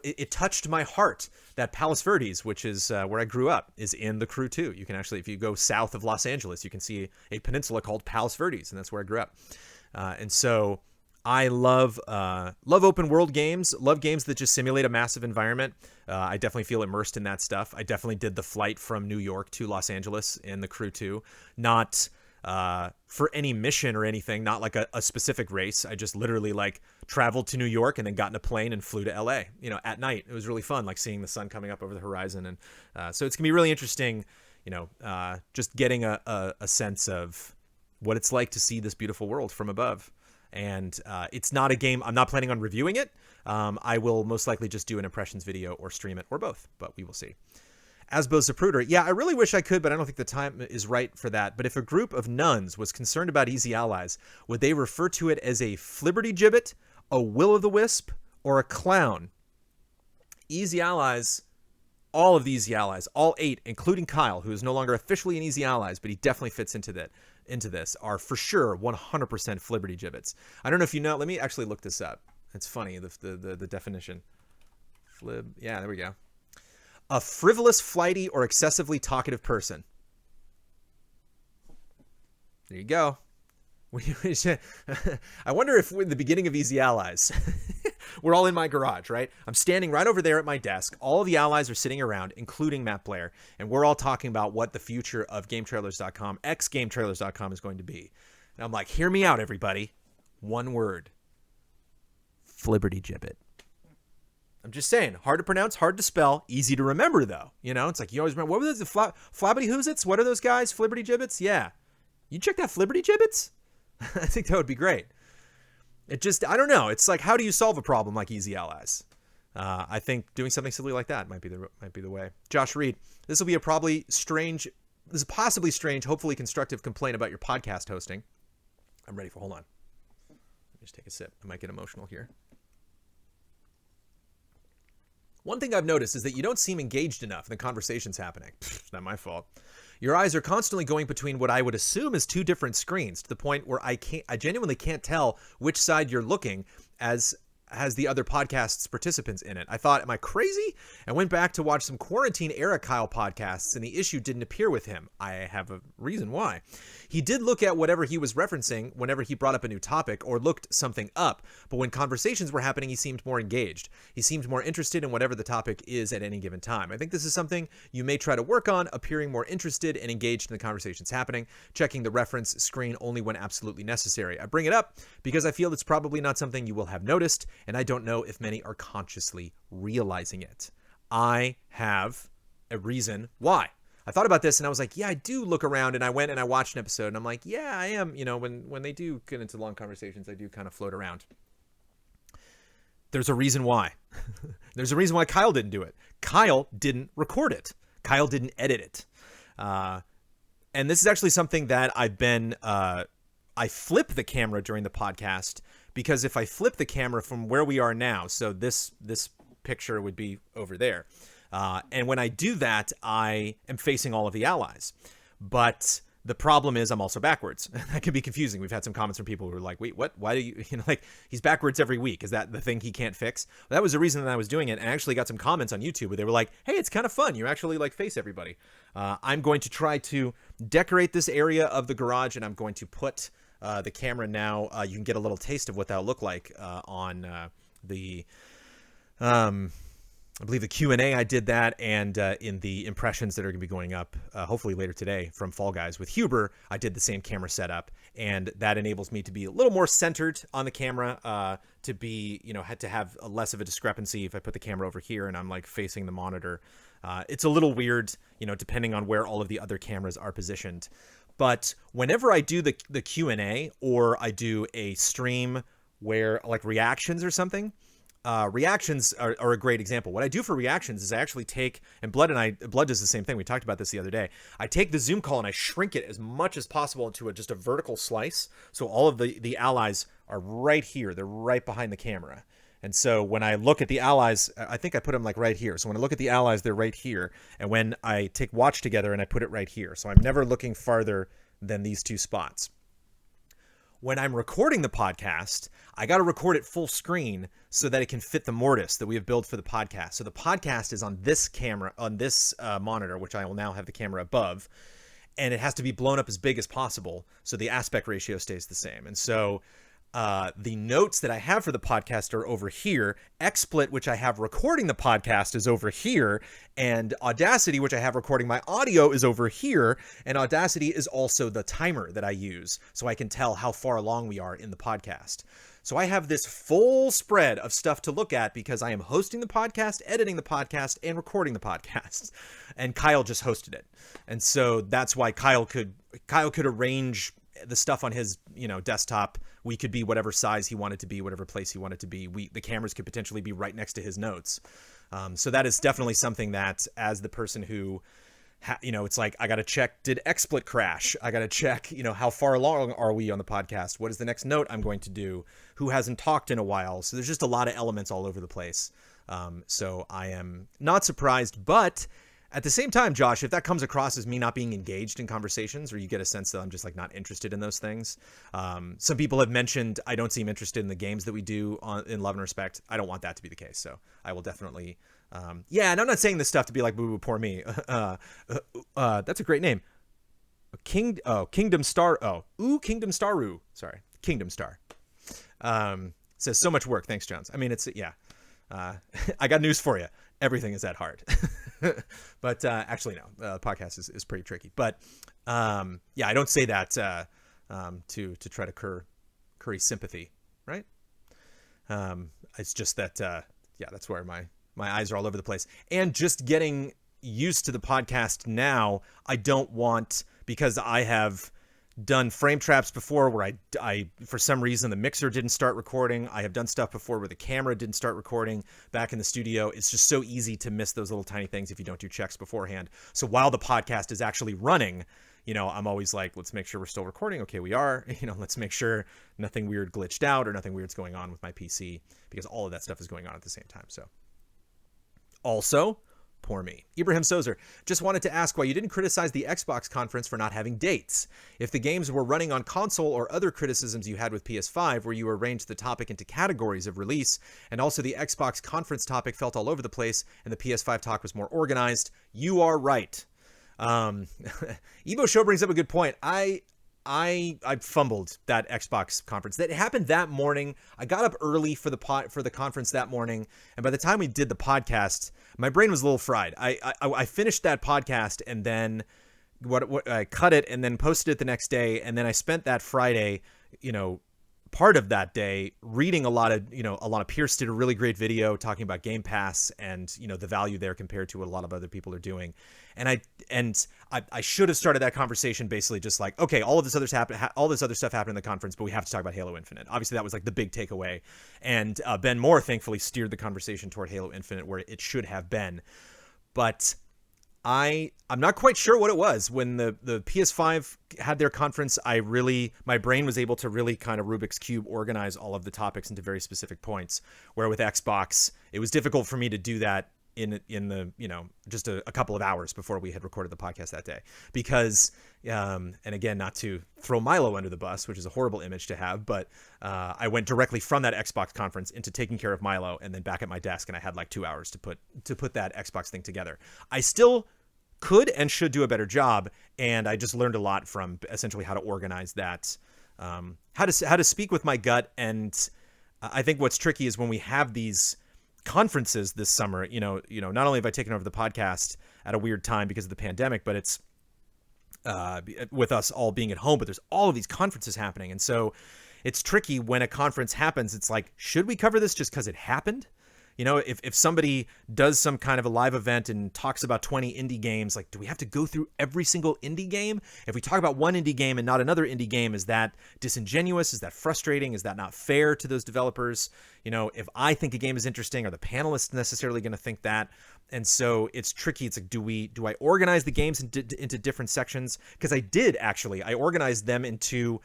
A: It touched my heart that Palos Verdes, which is where I grew up, is in The Crew 2. You can actually, if you go south of Los Angeles, you can see a peninsula called Palos Verdes, and that's where I grew up. And so I love open world games, love games that just simulate a massive environment. I definitely feel immersed in that stuff. I definitely did the flight from New York to Los Angeles in The Crew 2. Not for any mission or anything, not like a specific race. I just literally traveled to New York and then got in a plane and flew to LA, at night. It was really fun, seeing the sun coming up over the horizon. And so it's gonna be really interesting, just getting a sense of what it's like to see this beautiful world from above. And it's not a game, I'm not planning on reviewing it. I will most likely just do an impressions video or stream it or both, but we will see. Asbo Zapruder, yeah, I really wish I could, but I don't think the time is right for that. But if a group of nuns was concerned about Easy Allies, would they refer to it as a flibberty-gibbet, a will-o'-the-wisp, or a clown? Easy Allies, all of the Easy Allies, all 8, including Kyle, who is no longer officially an Easy Allies, but he definitely fits into this, are for sure 100% flibberty-gibbets. I don't know if you know, let me actually look this up. It's funny, the definition. Yeah, there we go. A frivolous, flighty, or excessively talkative person. There you go. I wonder if we're in the beginning of Easy Allies. We're all in my garage, right? I'm standing right over there at my desk. All of the allies are sitting around, including Matt Blair, and we're all talking about what the future of GameTrailers.com, ex-GameTrailers.com, is going to be. And I'm like, hear me out, everybody. One word. Flibberty-gibbet. I'm just saying, hard to pronounce, hard to spell, easy to remember, though. It's like, you always remember, what were those, the Flabbity-Hoosits? What are those guys? Flibberty-gibbets? Yeah. You check that Flibberty-gibbets? I think that would be great. It just, I don't know. It's like, how do you solve a problem like Easy Allies? I think doing something silly like that might be the way. Josh Reed, this will be a possibly strange, hopefully constructive complaint about your podcast hosting. I'm ready for, hold on. Let me just take a sip. I might get emotional here. One thing I've noticed is that you don't seem engaged enough in the conversations happening. It's not my fault. Your eyes are constantly going between what I would assume is 2 different screens, to the point where I genuinely can't tell which side you're looking, as has the other podcast's participants in it. I thought, am I crazy? I went back to watch some quarantine-era Kyle podcasts, and the issue didn't appear with him. I have a reason why. He did look at whatever he was referencing whenever he brought up a new topic or looked something up, but when conversations were happening, he seemed more engaged. He seemed more interested in whatever the topic is at any given time. I think this is something you may try to work on, appearing more interested and engaged in the conversations happening, checking the reference screen only when absolutely necessary. I bring it up because I feel it's probably not something you will have noticed, and I don't know if many are consciously realizing it. I have a reason why. I thought about this and I was like, yeah, I do look around, and I went and I watched an episode and I'm like, yeah, I am, when they do get into long conversations, I do kind of float around. There's a reason why. There's a reason why Kyle didn't do it. Kyle didn't record it. Kyle didn't edit it. And this is actually something that I've been, I flip the camera during the podcast, because if I flip the camera from where we are now, so this picture would be over there. And when I do that, I am facing all of the allies. But the problem is I'm also backwards. That can be confusing. We've had some comments from people who are like, wait, what? Why do you, he's backwards every week. Is that the thing he can't fix? Well, that was the reason that I was doing it. And I actually got some comments on YouTube where they were like, hey, it's kind of fun. You actually face everybody. I'm going to try to decorate this area of the garage, and I'm going to put the camera now. You can get a little taste of what that'll look like on the I believe the Q&A I did that, and in the impressions that are going to be going up hopefully later today from Fall Guys with Huber, I did the same camera setup, and that enables me to be a little more centered on the camera, to be, had to have less of a discrepancy if I put the camera over here and I'm like facing the monitor. It's a little weird, depending on where all of the other cameras are positioned. But whenever I do the Q&A, or I do a stream where like reactions or something, reactions are a great example. What I do for reactions is I actually take, and Blood does the same thing. We talked about this the other day. I take the Zoom call and I shrink it as much as possible into just a vertical slice. So all of the allies are right here. They're right behind the camera. And so when I look at the allies, I think I put them like right here. So when I look at the allies, they're right here. And when I take watch together and I put it right here. So I'm never looking farther than these two spots. When I'm recording the podcast, I got to record it full screen so that it can fit the Mortis that we have built for the podcast. So the podcast is on this camera, on this monitor, which I will now have the camera above, and it has to be blown up as big as possible so the aspect ratio stays the same. And so the notes that I have for the podcast are over here. XSplit, which I have recording the podcast, is over here. And Audacity, which I have recording my audio, is over here. And Audacity is also the timer that I use, so I can tell how far along we are in the podcast. So I have this full spread of stuff to look at because I am hosting the podcast, editing the podcast, and recording the podcast. And Kyle just hosted it. And so that's why Kyle could arrange the stuff on his, desktop. We could be whatever size he wanted to be, whatever place he wanted to be. The cameras could potentially be right next to his notes. So that is definitely something that, as the person who, it's like, I got to check, did XSplit crash? I got to check, how far along are we on the podcast? What is the next note I'm going to do? Who hasn't talked in a while? So there's just a lot of elements all over the place. So I am not surprised, but at the same time, Josh, if that comes across as me not being engaged in conversations, or you get a sense that I'm just like not interested in those things. Some people have mentioned I don't seem interested in the games that we do in Love and Respect. I don't want that to be the case. So I will definitely, and I'm not saying this stuff to be like, boo boo, poor me. That's a great name. Kingdom Star. Kingdom Staru. Sorry. Kingdom Star. Says so much work. Thanks, Jones. I mean, I got news for you. Everything is that hard. But actually, no, the podcast is pretty tricky. But I don't say that to try to curry sympathy, right? It's just that, that's where my eyes are all over the place. And just getting used to the podcast now, I don't want, because I have done frame traps before where I for some reason the mixer didn't start recording. I have done stuff before where the camera didn't start recording back in the studio. It's just so easy to miss those little tiny things if you don't do checks beforehand. So while the podcast is actually running, I'm always like, let's make sure we're still recording. Okay, we are. Let's make sure nothing weird glitched out or nothing weird's going on with my PC, because all of that stuff is going on at the same time. So also, poor me. Ibrahim Sozer just wanted to ask why you didn't criticize the Xbox conference for not having dates. If the games were running on console, or other criticisms you had with PS5 where you arranged the topic into categories of release, and also the Xbox conference topic felt all over the place and the PS5 talk was more organized. You are right. Evo Show brings up a good point. I fumbled that Xbox conference. That happened that morning. I got up early for the conference that morning, and by the time we did the podcast, my brain was a little fried. I finished that podcast, and then I cut it and then posted it the next day, and then I spent that Friday, part of that day reading a lot of Pierce did a really great video talking about Game Pass and the value there compared to what a lot of other people are doing. And I should have started that conversation basically just like, okay, all this other stuff happened in the conference, but we have to talk about Halo Infinite. Obviously, that was like the big takeaway. And Ben Moore thankfully steered the conversation toward Halo Infinite where it should have been. But I'm not quite sure what it was. When the PS5 had their conference, my brain was able to really kind of Rubik's Cube organize all of the topics into very specific points, where with Xbox, it was difficult for me to do that in the just a couple of hours before we had recorded the podcast that day, because and again, not to throw Milo under the bus, which is a horrible image to have, but I went directly from that Xbox conference into taking care of Milo and then back at my desk, and I had like 2 hours to put that Xbox thing together. I still could and should do a better job, and I just learned a lot from essentially how to organize that, how to speak with my gut. And I think what's tricky is when we have these conferences this summer. Not only have I taken over the podcast at a weird time because of the pandemic, but it's with us all being at home, but there's all of these conferences happening. And so it's tricky when a conference happens. It's like, should we cover this just because it happened? If somebody does some kind of a live event and talks about 20 indie games, like, do we have to go through every single indie game? If we talk about one indie game and not another indie game, is that disingenuous? Is that frustrating? Is that not fair to those developers? If I think a game is interesting, are the panelists necessarily going to think that? And so it's tricky. It's like, do I organize the games into different sections? Because I organized them into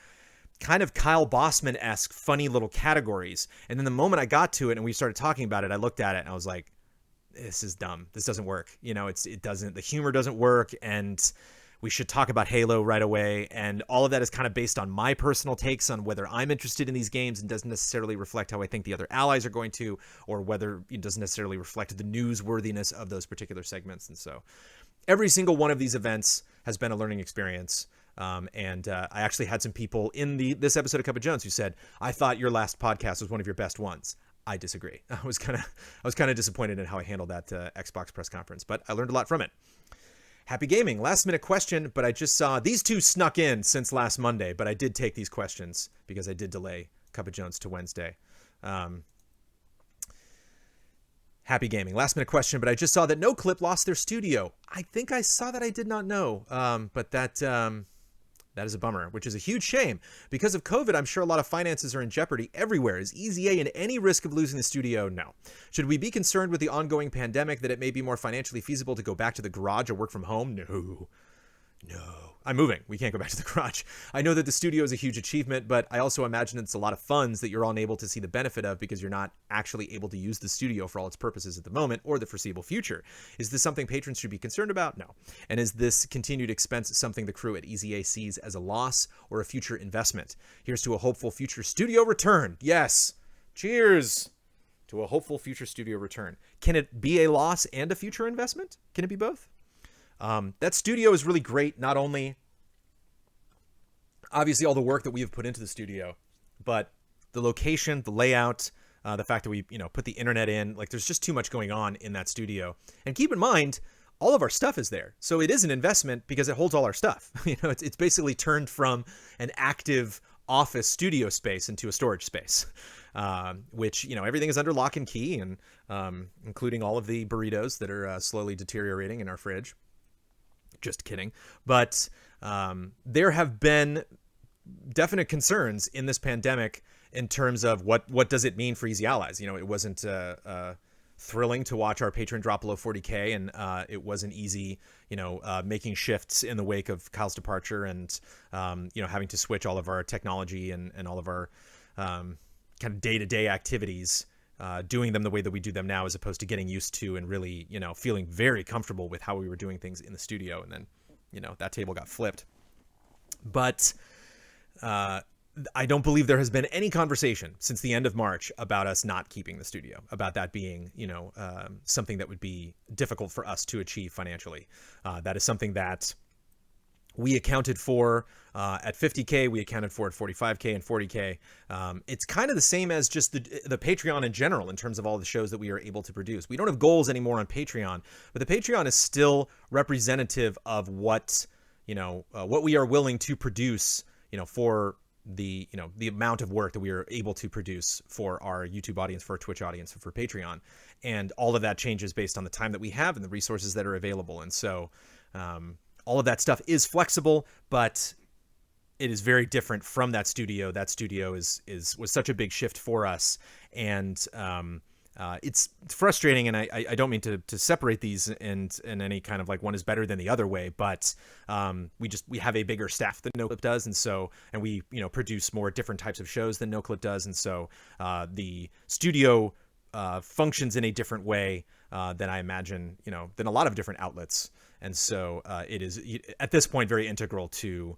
A: kind of Kyle Bossman-esque funny little categories. And then the moment I got to it and we started talking about it, I looked at it and I was like, this is dumb. This doesn't work. The humor doesn't work. And we should talk about Halo right away. And all of that is kind of based on my personal takes on whether I'm interested in these games and doesn't necessarily reflect how I think the other allies are going to, or whether it doesn't necessarily reflect the newsworthiness of those particular segments. And so every single one of these events has been a learning experience. And I actually had some people in this episode of Cup of Jones who said, I thought your last podcast was one of your best ones. I disagree. I was kind of disappointed in how I handled that Xbox press conference, but I learned a lot from it. Happy Gaming, last minute question, but I just saw these two snuck in since last Monday, but I did take these questions because I did delay Cup of Jones to Wednesday. Happy Gaming, last minute question, but I just saw that NoClip lost their studio. I think I saw that. I did not know, but that is a bummer, which is a huge shame. Because of COVID, I'm sure a lot of finances are in jeopardy everywhere. Is EZA in any risk of losing the studio? No. Should we be concerned with the ongoing pandemic that it may be more financially feasible to go back to the garage or work from home? No. I'm moving. We can't go back to the garage. I know that the studio is a huge achievement, but I also imagine it's a lot of funds that you're unable to see the benefit of because you're not actually able to use the studio for all its purposes at the moment or the foreseeable future. Is this something patrons should be concerned about? No. And is this continued expense something the crew at EZA sees as a loss or a future investment? Here's to a hopeful future studio return. Yes. Cheers to a hopeful future studio return. Can it be a loss and a future investment? Can it be both? That studio is really great. Not only obviously all the work that we have put into the studio, but the location, the layout, the fact that we, put the internet in, like there's just too much going on in that studio. And keep in mind, all of our stuff is there. So it is an investment because it holds all our stuff. It's basically turned from an active office studio space into a storage space, which, everything is under lock and key, and including all of the burritos that are slowly deteriorating in our fridge. Just kidding. But there have been definite concerns in this pandemic in terms of what does it mean for Easy Allies. It wasn't thrilling to watch our Patreon drop below 40K, and it wasn't easy, making shifts in the wake of Kyle's departure and, having to switch all of our technology and all of our kind of day-to-day activities, doing them the way that we do them now, as opposed to getting used to and really, feeling very comfortable with how we were doing things in the studio. And then, that table got flipped. But I don't believe there has been any conversation since the end of March about us not keeping the studio, about that being, something that would be difficult for us to achieve financially. That is something that we accounted for at 50K, we accounted for at 45K and 40K. It's kind of the same as just the Patreon in general in terms of all the shows that we are able to produce. We don't have goals anymore on Patreon, but the Patreon is still representative of what we are willing to produce, for the amount of work that we are able to produce for our YouTube audience, for our Twitch audience, and for Patreon. And all of that changes based on the time that we have and the resources that are available. And so, all of that stuff is flexible, but it is very different from that studio. That studio was such a big shift for us, and it's frustrating. And I don't mean to separate these in any kind of like one is better than the other way, but we have a bigger staff than NoClip does, and we produce more different types of shows than NoClip does, and so the studio functions in a different way than I imagine, than a lot of different outlets. And so it is, at this point, very integral to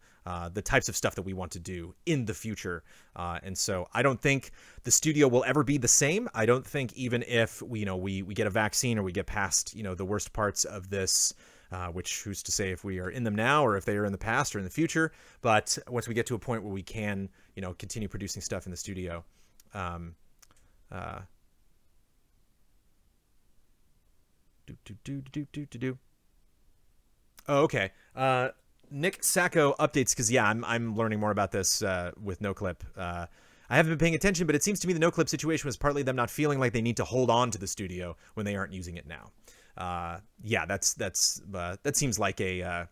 A: the types of stuff that we want to do in the future. And so I don't think the studio will ever be the same. I don't think even if we get a vaccine or we get past, the worst parts of this, which who's to say if we are in them now or if they are in the past or in the future. But once we get to a point where we can, continue producing stuff in the studio, Oh, okay. Nick Sacco updates because I'm learning more about this with NoClip. I haven't been paying attention, but it seems to me the NoClip situation was partly them not feeling like they need to hold on to the studio when they aren't using it now. That seems like a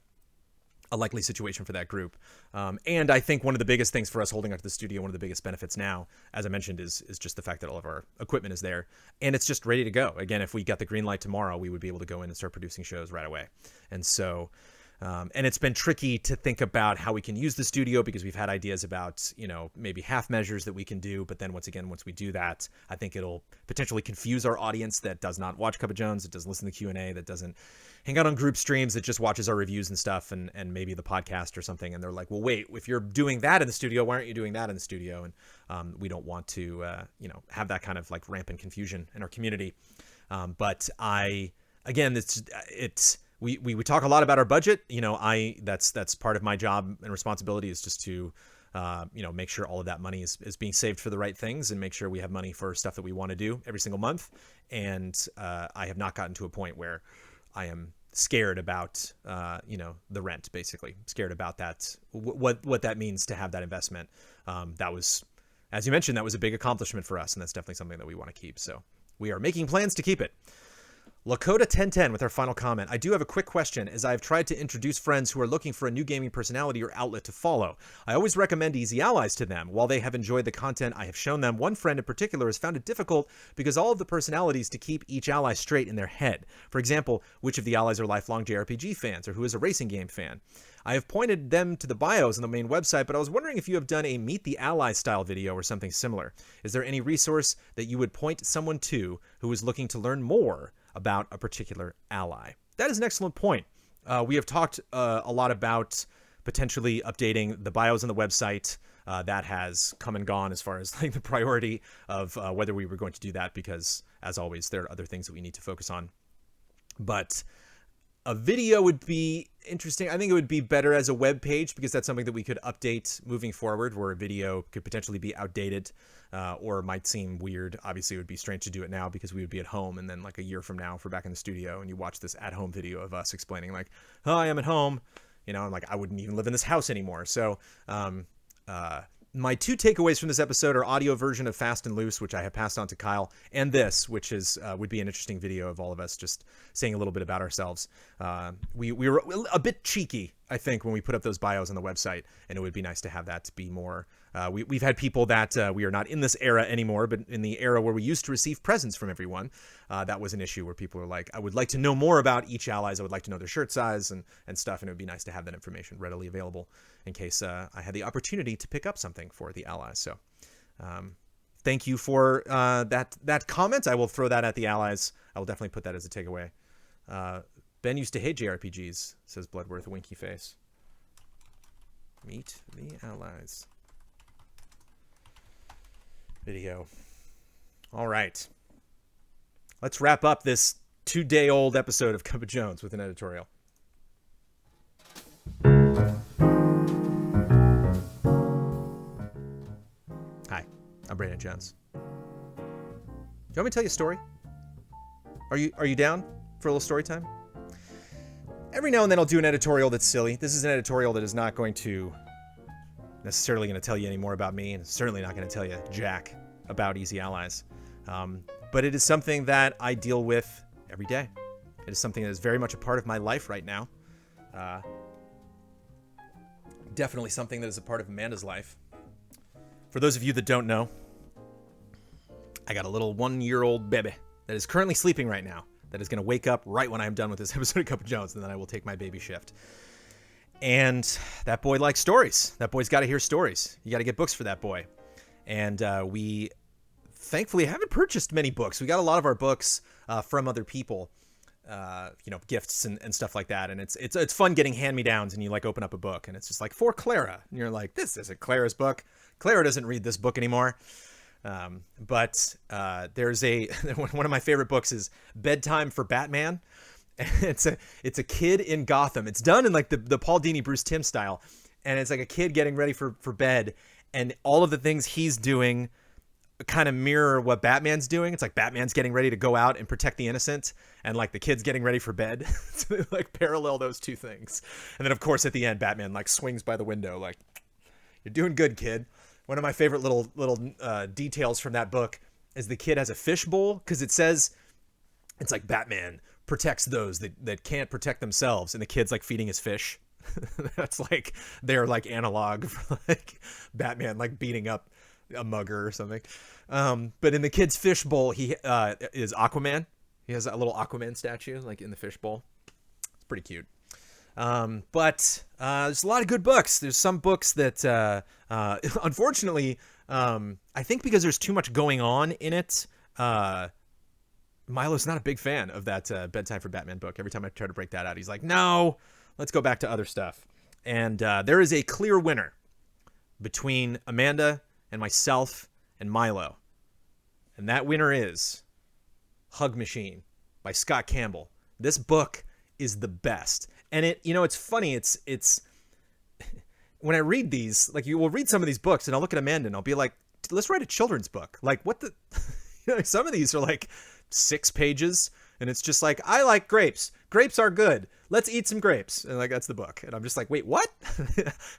A: likely situation for that group. And I think one of the biggest things for us holding onto the studio, one of the biggest benefits now, as I mentioned, is just the fact that all of our equipment is there and it's just ready to go. Again, if we got the green light tomorrow, we would be able to go in and start producing shows right away. And so, and it's been tricky to think about how we can use the studio because we've had ideas about, maybe half measures that we can do. But then once we do that, I think it'll potentially confuse our audience that does not watch Cup of Jones, that doesn't listen to the Q&A, that doesn't hang out on group streams, that just watches our reviews and stuff and maybe the podcast or something. And they're like, well, wait, if you're doing that in the studio, why aren't you doing that in the studio? And we don't want to, have that kind of like rampant confusion in our community. But we talk a lot about our budget. That's part of my job and responsibility is just to, make sure all of that money is being saved for the right things and make sure we have money for stuff that we want to do every single month. And I have not gotten to a point where I am scared about, the rent, basically scared about that, what that means to have that investment. That was, as you mentioned, that was a big accomplishment for us. And that's definitely something that we want to keep. So we are making plans to keep it. Lakota 1010 with our final comment. I do have a quick question as I've tried to introduce friends who are looking for a new gaming personality or outlet to follow. I always recommend Easy Allies to them. While they have enjoyed the content I have shown them, one friend in particular has found it difficult because all of the personalities to keep each ally straight in their head. For example, which of the allies are lifelong JRPG fans or who is a racing game fan? I have pointed them to the bios on the main website, but I was wondering if you have done a Meet the Ally style video or something similar. Is there any resource that you would point someone to who is looking to learn more about a particular ally? That is an excellent point. We have talked a lot about potentially updating the bios on the website. That has come and gone as far as like the priority of whether we were going to do that, because as always, there are other things that we need to focus on. But a video would be interesting. I think it would be better as a web page because that's something that we could update moving forward, where a video could potentially be outdated or might seem weird. Obviously, it would be strange to do it now because we would be at home, and then like a year from now, if we're back in the studio and you watch this at-home video of us explaining like, oh, I am at home, I'm like, I wouldn't even live in this house anymore. So my two takeaways from this episode are audio version of Fast and Loose, which I have passed on to Kyle, and this, which is would be an interesting video of all of us just saying a little bit about ourselves. We were a bit cheeky, I think, when we put up those bios on the website, and it would be nice to have that to be more. We've had people that we are not in this era anymore, but in the era where we used to receive presents from everyone, that was an issue where people were like, I would like to know more about each allies. I would like to know their shirt size and stuff, and it would be nice to have that information readily available in case I had the opportunity to pick up something for the allies. So thank you for that comment. I will throw that at the allies. I will definitely put that as a takeaway. Ben used to hate JRPGs, says Bloodworth, a winky face. Meet the allies. Video. All right. Let's wrap up this 2-day-old episode of Cup of Jones with an editorial. Hi, I'm Brandon Jones. Do you want me to tell you a story? Are you down for a little story time? Every now and then I'll do an editorial that's silly. This is an editorial that is not going to necessarily going to tell you any more about me, and it's certainly not going to tell you jack about Easy Allies. But it is something that I deal with every day. It is something that is very much a part of my life right now. Definitely something that is a part of Amanda's life. For those of you that don't know, I got a little 1-year-old baby that is currently sleeping right now, that is going to wake up right when I am done with this episode of Cup of Jones, and then I will take my baby shift. And that boy likes stories. That boy's got to hear stories. You got to get books for that boy. And we thankfully haven't purchased many books. We got a lot of our books from other people, gifts and stuff like that. And it's fun getting hand-me-downs, and you like open up a book and it's just like, for Clara. And you're like, this isn't Clara's book. Clara doesn't read this book anymore. But there's one of my favorite books is Bedtime for Batman. It's a kid in Gotham. It's done in like the Paul Dini, Bruce Timm style. And it's like a kid getting ready for bed, and all of the things he's doing kind of mirror what Batman's doing. It's like Batman's getting ready to go out and protect the innocent, and like the kid's getting ready for bed. So they like parallel those two things. And then of course at the end, Batman like swings by the window like, "You're doing good, kid." One of my favorite little details from that book is the kid has a fishbowl, because it says it's like Batman protects those that can't protect themselves, and the kid's like feeding his fish. That's like their like analog for like Batman like beating up a mugger or something. But in the kid's fishbowl, he is Aquaman. He has a little Aquaman statue like in the fishbowl. It's pretty cute. But there's a lot of good books. There's some books that unfortunately, I think because there's too much going on in it, Milo's not a big fan of that Bedtime for Batman book. Every time I try to break that out, he's like, "No, let's go back to other stuff." And there is a clear winner between Amanda and myself and Milo. And that winner is Hug Machine by Scott Campbell. This book is the best. And it's funny. It's when I read these, like you will read some of these books and I'll look at Amanda and I'll be like, let's write a children's book. Like what the, some of these are like 6 pages and it's just like, I like grapes. Grapes are good. Let's eat some grapes. And like, that's the book. And I'm just like, wait, what?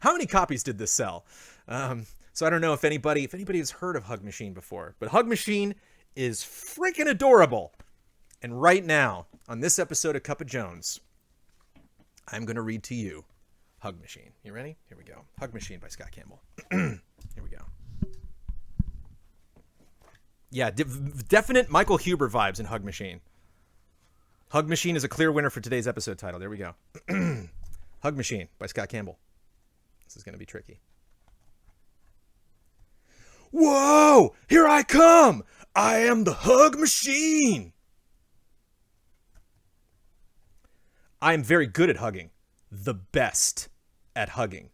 A: How many copies did this sell? So I don't know if anybody has heard of Hug Machine before, but Hug Machine is freaking adorable. And right now, on this episode of Cup of Jones, I'm going to read to you Hug Machine. You ready? Here we go. Hug Machine by Scott Campbell. Here we go. Yeah, definite Michael Huber vibes in Hug Machine. Hug Machine is a clear winner for today's episode title. There we go. Hug Machine by Scott Campbell. This is going to be tricky. Whoa! Here I come! I am the Hug Machine! I am very good at hugging. The best at hugging.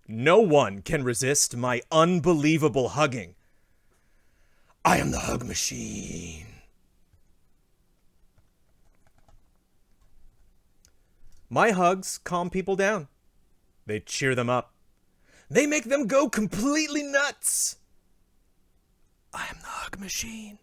A: No one can resist my unbelievable hugging. I am the Hug Machine. My hugs calm people down. They cheer them up. They make them go completely nuts. I am the Hug Machine.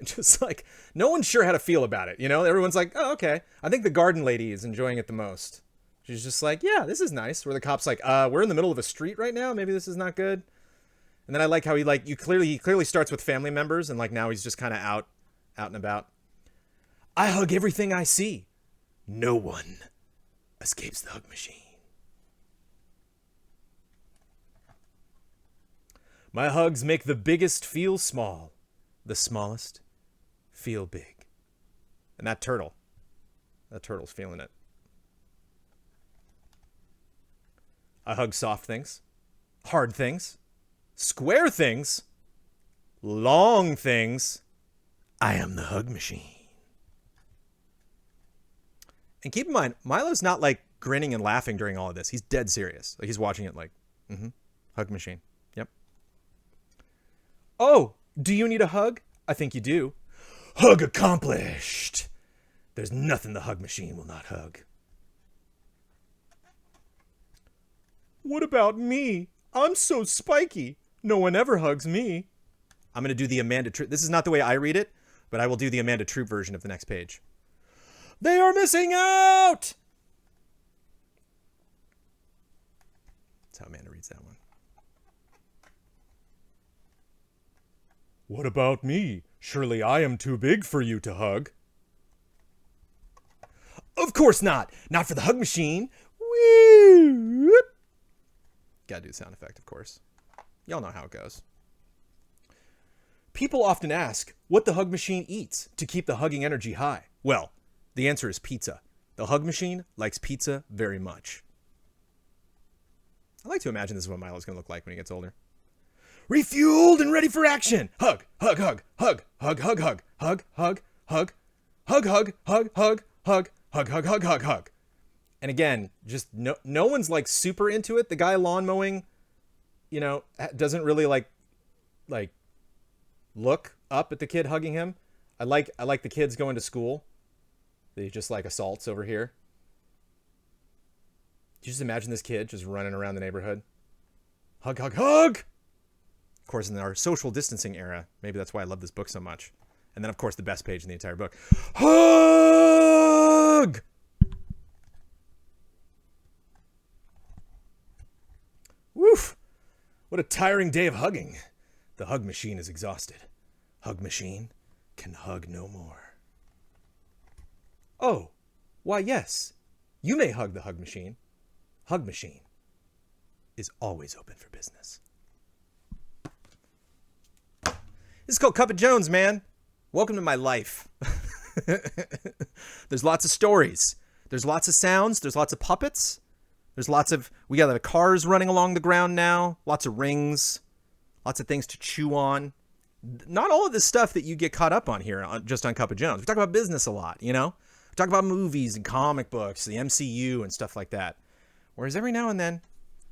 A: Just like, no one's sure how to feel about it. Everyone's like, oh, okay. I think the garden lady is enjoying it the most. She's just like, yeah, this is nice. Where the cop's like, we're in the middle of a street right now. Maybe this is not good. And then I like how he clearly starts with family members. And like now he's just kind of out and about. I hug everything I see. No one escapes the Hug Machine. My hugs make the biggest feel small. The smallest feel big. And that turtle's feeling it. I hug soft things, hard things, square things, long things. I am the Hug Machine. And keep in mind, Milo's not like grinning and laughing during all of this. He's dead serious. Like he's watching it like, Hug Machine. Yep. Oh, do you need a hug? I think you do. Hug accomplished. There's nothing the Hug Machine will not hug. What about me? I'm so spiky. No one ever hugs me. I'm going to do the Amanda Troop. This is not the way I read it, but I will do the Amanda Troop version of the next page. They are missing out! That's how Amanda reads that one. What about me? Surely I am too big for you to hug. Of course not. Not for the Hug Machine. Woo! Gotta do the sound effect, of course. Y'all know how it goes. People often ask what the Hug Machine eats to keep the hugging energy high. Well, the answer is pizza. The Hug Machine likes pizza very much. I like to imagine this is what Milo's going to look like when he gets older. Refueled and ready for action. Hug, hug, hug, hug, hug, hug, hug, hug, hug, hug, hug, hug, hug, hug, hug, hug, hug, hug, hug, hug. And again, just no one's like super into it. The guy lawn mowing, doesn't really like look up at the kid hugging him. I like the kids going to school. They just like assaults over here. Do you just imagine this kid just running around the neighborhood? Hug, hug, hug! Of course, in our social distancing era, maybe that's why I love this book so much. And then, of course, the best page in the entire book. Hug! Woof! What a tiring day of hugging. The hug machine is exhausted. Hug machine can hug no more. Oh, why yes, you may hug the hug machine. Hug machine is always open for business. This is called Cup of Jones, man. Welcome to my life. There's lots of stories. There's lots of sounds. There's lots of puppets. We got the cars running along the ground now. Lots of rings. Lots of things to chew on. Not all of this stuff that you get caught up on here just on Cup of Jones. We talk about business a lot, you know? We talk about movies and comic books, the MCU and stuff like that. Whereas every now and then,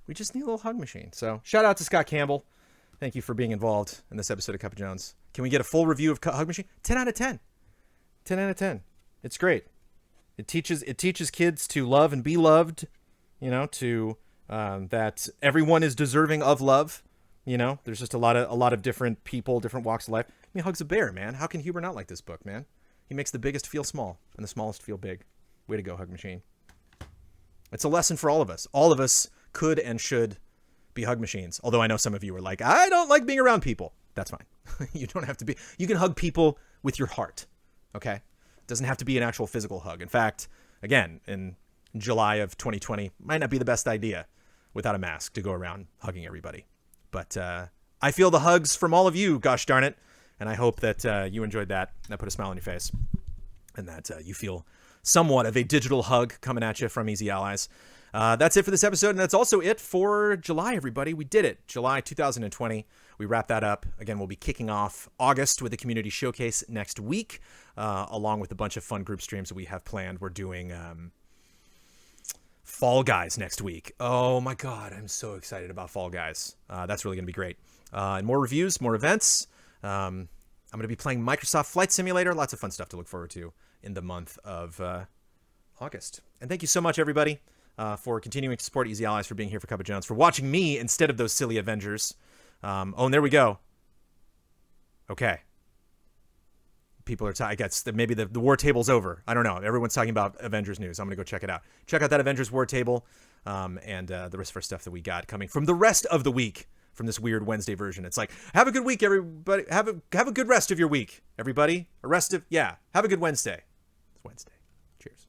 A: we just need a little hug machine. So shout out to Scott Campbell. Thank you for being involved in this episode of Cup of Jones. Can we get a full review of Hug Machine? 10 out of 10. 10 out of 10. It's great. It teaches kids to love and be loved, you know, to that everyone is deserving of love. You know, there's just a lot of different people, different walks of life. I mean, Hug's a bear, man. How can Huber not like this book, man? He makes the biggest feel small and the smallest feel big. Way to go, Hug Machine. It's a lesson for all of us. All of us could and should be hug machines. Although I know some of you are like, I don't like being around people. That's fine. You don't have to be. You can hug people with your heart. Okay? It doesn't have to be an actual physical hug. In fact, again, in July of 2020, might not be the best idea without a mask to go around hugging everybody. But I feel the hugs from all of you, gosh darn it. And I hope that you enjoyed that. That put a smile on your face. And that you feel somewhat of a digital hug coming at you from Easy Allies. That's it for this episode. And that's also it for July, everybody. We did it. July 2020. We wrapped that up. Again, we'll be kicking off August with a community showcase next week, along with a bunch of fun group streams that we have planned. We're doing Fall Guys next week. Oh my God, I'm so excited about Fall Guys. That's really going to be great. And more reviews, more events. I'm going to be playing Microsoft Flight Simulator. Lots of fun stuff to look forward to in the month of August. And thank you so much, everybody, for continuing to support Easy Allies, for being here for Cup of Jones, for watching me instead of those silly Avengers. Oh, and there we go. Okay. People are I guess that maybe the war table's over. I don't know. Everyone's talking about Avengers news. I'm going to go check it out. Check out that Avengers war table and the rest of our stuff that we got coming from the rest of the week from this weird Wednesday version. It's like, have a good week, everybody. Have a good rest of your week, everybody. Have a good Wednesday. It's Wednesday. Cheers.